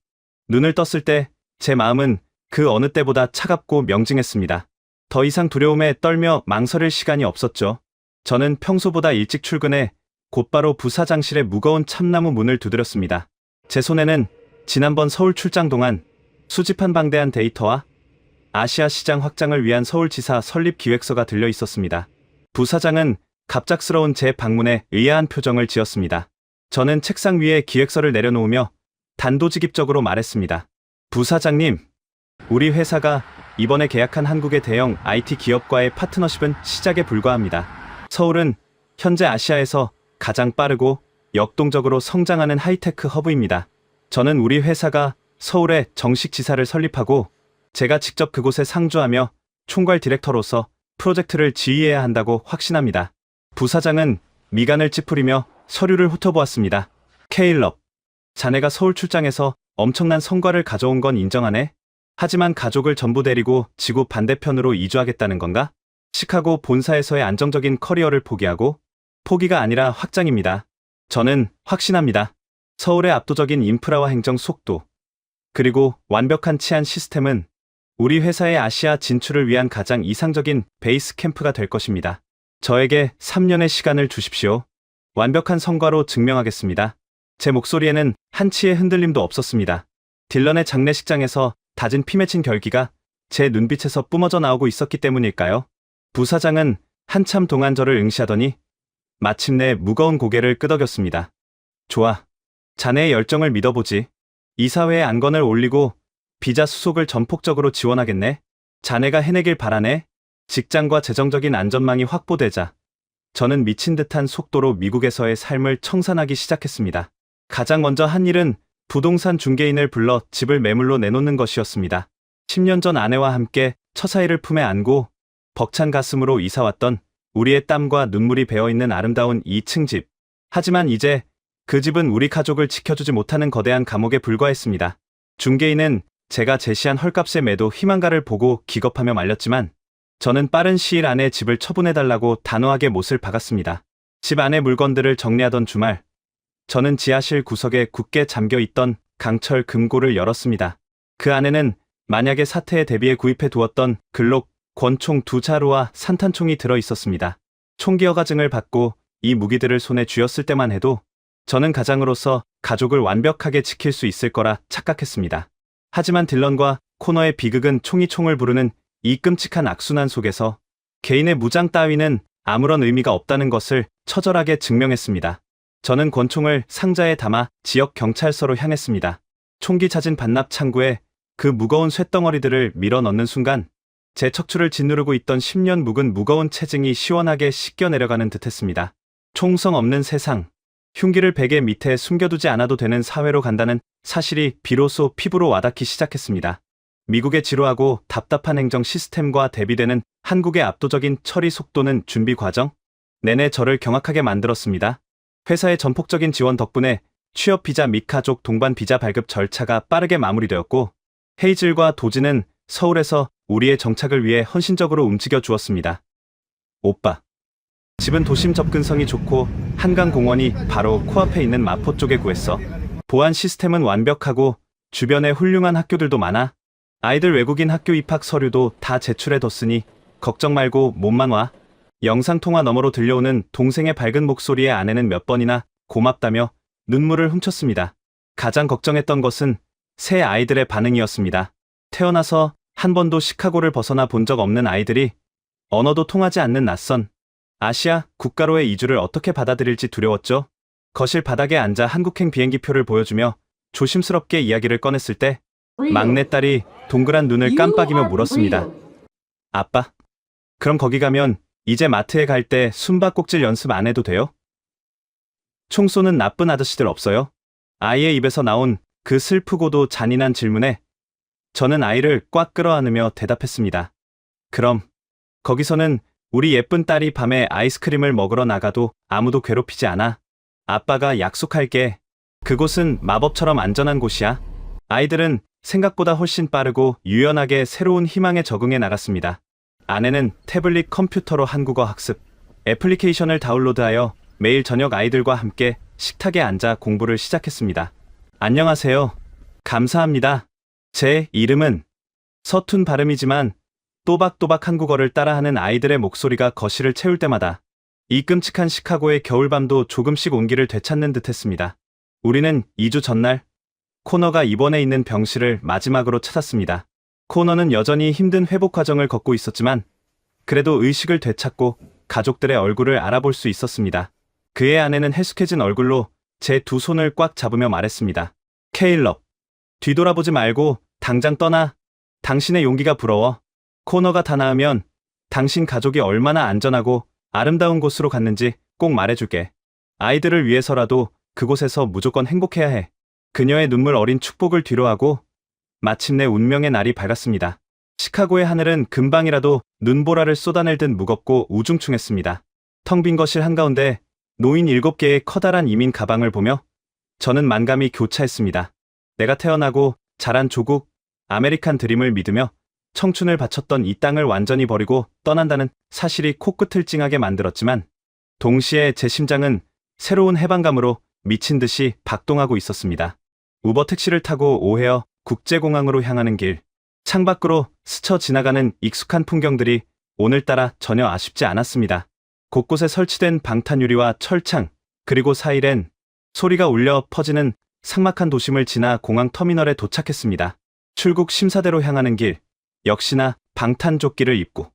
눈을 떴을 때 제 마음은 그 어느 때보다 차갑고 명징했습니다. 더 이상 두려움에 떨며 망설일 시간이 없었죠. 저는 평소보다 일찍 출근해 곧바로 부사장실의 무거운 참나무 문을 두드렸습니다. 제 손에는 지난번 서울 출장 동안 수집한 방대한 데이터와 아시아 시장 확장을 위한 서울지사 설립 기획서가 들려 있었습니다. 부사장은 갑작스러운 제 방문에 의아한 표정을 지었습니다. 저는 책상 위에 기획서를 내려놓으며 단도직입적으로 말했습니다. 부사장님, 우리 회사가 이번에 계약한 한국의 대형 IT 기업과의 파트너십은 시작에 불과합니다. 서울은 현재 아시아에서 가장 빠르고 역동적으로 성장하는 하이테크 허브입니다. 저는 우리 회사가 서울에 정식 지사를 설립하고 제가 직접 그곳에 상주하며 총괄 디렉터로서 프로젝트를 지휘해야 한다고 확신합니다. 부사장은 미간을 찌푸리며 서류를 훑어보았습니다. 케일럽, 자네가 서울 출장에서 엄청난 성과를 가져온 건 인정하네? 하지만 가족을 전부 데리고 지구 반대편으로 이주하겠다는 건가? 시카고 본사에서의 안정적인 커리어를 포기하고? 포기가 아니라 확장입니다. 저는 확신합니다. 서울의 압도적인 인프라와 행정 속도, 그리고 완벽한 치안 시스템은 우리 회사의 아시아 진출을 위한 가장 이상적인 베이스 캠프가 될 것입니다. 저에게 3년의 시간을 주십시오. 완벽한 성과로 증명하겠습니다. 제 목소리에는 한치의 흔들림도 없었습니다. 딜런의 장례식장에서 다진 피 맺힌 결기가 제 눈빛에서 뿜어져 나오고 있었기 때문일까요? 부사장은 한참 동안 저를 응시하더니 마침내 무거운 고개를 끄덕였습니다. 좋아. 자네의 열정을 믿어보지. 이사회에 안건을 올리고 비자 수속을 전폭적으로 지원하겠네. 자네가 해내길 바라네. 직장과 재정적인 안전망이 확보되자 저는 미친 듯한 속도로 미국에서의 삶을 청산하기 시작했습니다. 가장 먼저 한 일은 부동산 중개인을 불러 집을 매물로 내놓는 것이었습니다. 10년 전 아내와 함께 처사이를 품에 안고 벅찬 가슴으로 이사왔던 우리의 땀과 눈물이 배어있는 아름다운 2층 집. 하지만 이제 그 집은 우리 가족을 지켜주지 못하는 거대한 감옥에 불과했습니다. 중개인은 제가 제시한 헐값의 매도 희망가를 보고 기겁하며 말렸지만 저는 빠른 시일 안에 집을 처분해달라고 단호하게 못을 박았습니다. 집 안의 물건들을 정리하던 주말, 저는 지하실 구석에 굳게 잠겨있던 강철 금고를 열었습니다. 그 안에는 만약의 사태에 대비해 구입해 두었던 글록, 권총 2자루와 산탄총이 들어있었습니다. 총기 허가증을 받고 이 무기들을 손에 쥐었을 때만 해도 저는 가장으로서 가족을 완벽하게 지킬 수 있을 거라 착각했습니다. 하지만 딜런과 코너의 비극은 총이 총을 부르는 이 끔찍한 악순환 속에서 개인의 무장 따위는 아무런 의미가 없다는 것을 처절하게 증명했습니다. 저는 권총을 상자에 담아 지역 경찰서로 향했습니다. 총기 찾은 반납 창구에 그 무거운 쇳덩어리들을 밀어 넣는 순간 제 척추를 짓누르고 있던 10년 묵은 무거운 체증이 시원하게 씻겨 내려가는 듯했습니다. 총성 없는 세상, 흉기를 베개 밑에 숨겨두지 않아도 되는 사회로 간다는 사실이 비로소 피부로 와닿기 시작했습니다. 미국의 지루하고 답답한 행정 시스템과 대비되는 한국의 압도적인 처리 속도는 준비 과정 내내 저를 경악하게 만들었습니다. 회사의 전폭적인 지원 덕분에 취업 비자 및 가족 동반 비자 발급 절차가 빠르게 마무리되었고 헤이즐과 도지는 서울에서 우리의 정착을 위해 헌신적으로 움직여 주었습니다. 오빠. 집은 도심 접근성이 좋고 한강공원이 바로 코앞에 있는 마포 쪽에 구했어. 보안 시스템은 완벽하고 주변에 훌륭한 학교들도 많아. 아이들 외국인 학교 입학 서류도 다 제출해뒀으니 걱정 말고 몸만 와. 영상통화 너머로 들려오는 동생의 밝은 목소리에 아내는 몇 번이나 고맙다며 눈물을 훔쳤습니다. 가장 걱정했던 것은 새 아이들의 반응이었습니다. 태어나서 한 번도 시카고를 벗어나 본 적 없는 아이들이 언어도 통하지 않는 낯선 아시아 국가로의 이주를 어떻게 받아들일지 두려웠죠. 거실 바닥에 앉아 한국행 비행기표를 보여주며 조심스럽게 이야기를 꺼냈을 때 막내딸이 동그란 눈을 깜빡이며 물었습니다. 아빠, 그럼 거기 가면 이제 마트에 갈 때 숨바꼭질 연습 안 해도 돼요? 총 쏘는 나쁜 아저씨들 없어요? 아이의 입에서 나온 그 슬프고도 잔인한 질문에 저는 아이를 꽉 끌어안으며 대답했습니다. 그럼 거기서는 우리 예쁜 딸이 밤에 아이스크림을 먹으러 나가도 아무도 괴롭히지 않아. 아빠가 약속할게. 그곳은 마법처럼 안전한 곳이야. 아이들은 생각보다 훨씬 빠르고 유연하게 새로운 희망에 적응해 나갔습니다. 아내는 태블릿 컴퓨터로 한국어 학습 애플리케이션을 다운로드하여 매일 저녁 아이들과 함께 식탁에 앉아 공부를 시작했습니다. 안녕하세요. 감사합니다. 제 이름은 서툰 발음이지만 또박또박 한국어를 따라하는 아이들의 목소리가 거실을 채울 때마다 이 끔찍한 시카고의 겨울밤도 조금씩 온기를 되찾는 듯했습니다. 우리는 2주 전날 코너가 입원해 있는 병실을 마지막으로 찾았습니다. 코너는 여전히 힘든 회복 과정을 걷고 있었지만 그래도 의식을 되찾고 가족들의 얼굴을 알아볼 수 있었습니다. 그의 아내는 해숙해진 얼굴로 제 두 손을 꽉 잡으며 말했습니다. 케일럽, 뒤돌아보지 말고 당장 떠나. 당신의 용기가 부러워. 코너가 다 나으면 당신 가족이 얼마나 안전하고 아름다운 곳으로 갔는지 꼭 말해줄게. 아이들을 위해서라도 그곳에서 무조건 행복해야 해. 그녀의 눈물 어린 축복을 뒤로하고 마침내 운명의 날이 밝았습니다. 시카고의 하늘은 금방이라도 눈보라를 쏟아낼 듯 무겁고 우중충했습니다. 텅 빈 거실 한가운데 놓인 7개의 커다란 이민 가방을 보며 저는 만감이 교차했습니다. 내가 태어나고 자란 조국 아메리칸 드림을 믿으며 청춘을 바쳤던 이 땅을 완전히 버리고 떠난다는 사실이 코끝을 찡하게 만들었지만 동시에 제 심장은 새로운 해방감으로 미친 듯이 박동하고 있었습니다. 우버 택시를 타고 오헤어 국제공항으로 향하는 길, 창밖으로 스쳐 지나가는 익숙한 풍경들이 오늘따라 전혀 아쉽지 않았습니다. 곳곳에 설치된 방탄유리와 철창, 그리고 사이렌 소리가 울려 퍼지는 삭막한 도심을 지나 공항 터미널에 도착했습니다. 출국 심사대로 향하는 길, 역시나 방탄조끼를 입고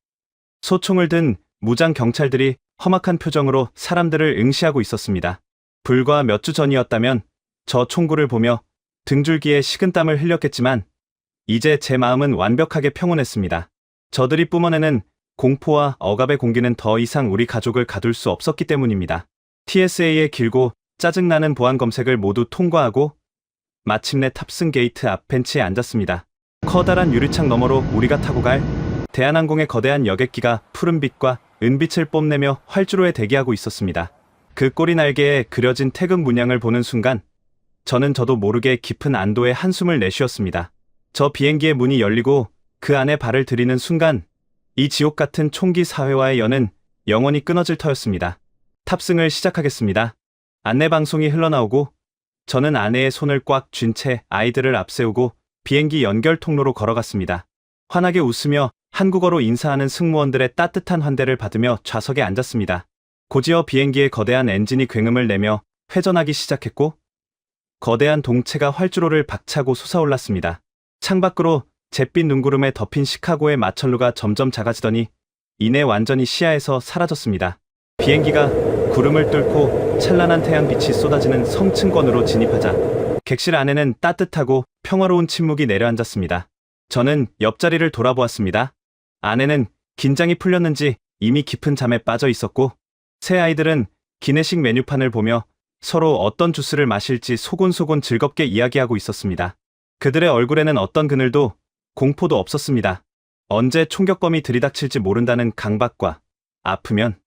소총을 든 무장 경찰들이 험악한 표정으로 사람들을 응시하고 있었습니다. 불과 몇 주 전이었다면 저 총구를 보며 등줄기에 식은땀을 흘렸겠지만 이제 제 마음은 완벽하게 평온했습니다. 저들이 뿜어내는 공포와 억압의 공기는 더 이상 우리 가족을 가둘 수 없었기 때문입니다. TSA의 길고 짜증나는 보안 검색을 모두 통과하고 마침내 탑승 게이트 앞 벤치에 앉았습니다. 커다란 유리창 너머로 우리가 타고 갈 대한항공의 거대한 여객기가 푸른빛과 은빛을 뽐내며 활주로에 대기하고 있었습니다. 그 꼬리 날개에 그려진 태극 문양을 보는 순간 저도 모르게 깊은 안도의 한숨을 내쉬었습니다. 저 비행기의 문이 열리고 그 안에 발을 들이는 순간 이 지옥 같은 총기 사회와의 연은 영원히 끊어질 터였습니다. 탑승을 시작하겠습니다. 안내방송이 흘러나오고 저는 아내의 손을 꽉 쥔 채 아이들을 앞세우고 비행기 연결 통로로 걸어갔습니다. 환하게 웃으며 한국어로 인사하는 승무원들의 따뜻한 환대를 받으며 좌석에 앉았습니다. 곧이어 비행기의 거대한 엔진이 굉음을 내며 회전하기 시작했고 거대한 동체가 활주로를 박차고 솟아올랐습니다. 창밖으로 잿빛 눈구름에 덮인 시카고의 마천루가 점점 작아지더니 이내 완전히 시야에서 사라졌습니다. 비행기가 구름을 뚫고 찬란한 태양빛이 쏟아지는 성층권으로 진입하자 객실 안에는 따뜻하고 평화로운 침묵이 내려앉았습니다. 저는 옆자리를 돌아보았습니다. 아내는 긴장이 풀렸는지 이미 깊은 잠에 빠져 있었고 새 아이들은 기내식 메뉴판을 보며 서로 어떤 주스를 마실지 소곤소곤 즐겁게 이야기하고 있었습니다. 그들의 얼굴에는 어떤 그늘도 공포도 없었습니다. 언제 총격범이 들이닥칠지 모른다는 강박과 아프면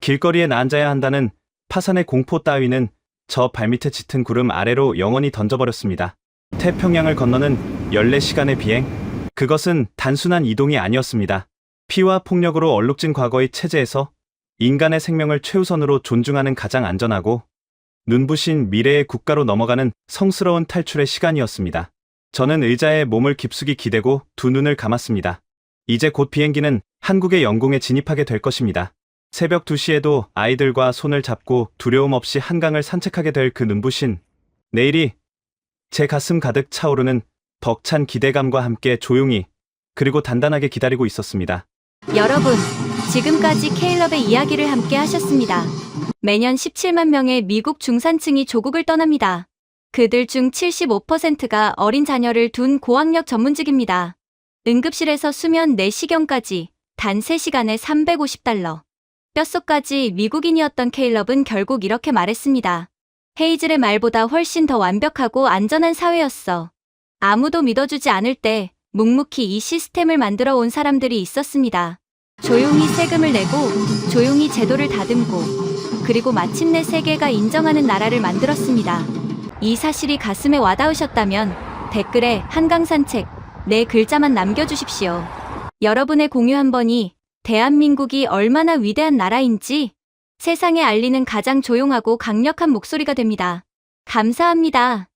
길거리에 앉아야 한다는 파산의 공포 따위는 저 발밑에 짙은 구름 아래로 영원히 던져버렸습니다. 태평양을 건너는 14시간의 비행, 그것은 단순한 이동이 아니었습니다. 피와 폭력으로 얼룩진 과거의 체제에서 인간의 생명을 최우선으로 존중하는 가장 안전하고 눈부신 미래의 국가로 넘어가는 성스러운 탈출의 시간이었습니다. 저는 의자에 몸을 깊숙이 기대고 두 눈을 감았습니다. 이제 곧 비행기는 한국의 영공에 진입하게 될 것입니다. 새벽 2시에도 아이들과 손을 잡고 두려움 없이 한강을 산책하게 될 그 눈부신 내일이 제 가슴 가득 차오르는 벅찬 기대감과 함께 조용히 그리고 단단하게 기다리고 있었습니다. 여러분, 지금까지 K럽의 이야기를 함께 하셨습니다. 매년 17만 명의 미국 중산층이 조국을 떠납니다. 그들 중 75%가 어린 자녀를 둔 고학력 전문직입니다. 응급실에서 수면 내시경까지 단 3시간에 $350. 뼛속까지 미국인이었던 K럽은 결국 이렇게 말했습니다. 헤이즐의 말보다 훨씬 더 완벽하고 안전한 사회였어. 아무도 믿어주지 않을 때 묵묵히 이 시스템을 만들어 온 사람들이 있었습니다. 조용히 세금을 내고 조용히 제도를 다듬고 그리고 마침내 세계가 인정하는 나라를 만들었습니다. 이 사실이 가슴에 와닿으셨다면 댓글에 한강 산책 4글자만 남겨주십시오. 여러분의 공유 한 번이 대한민국이 얼마나 위대한 나라인지 세상에 알리는 가장 조용하고 강력한 목소리가 됩니다. 감사합니다.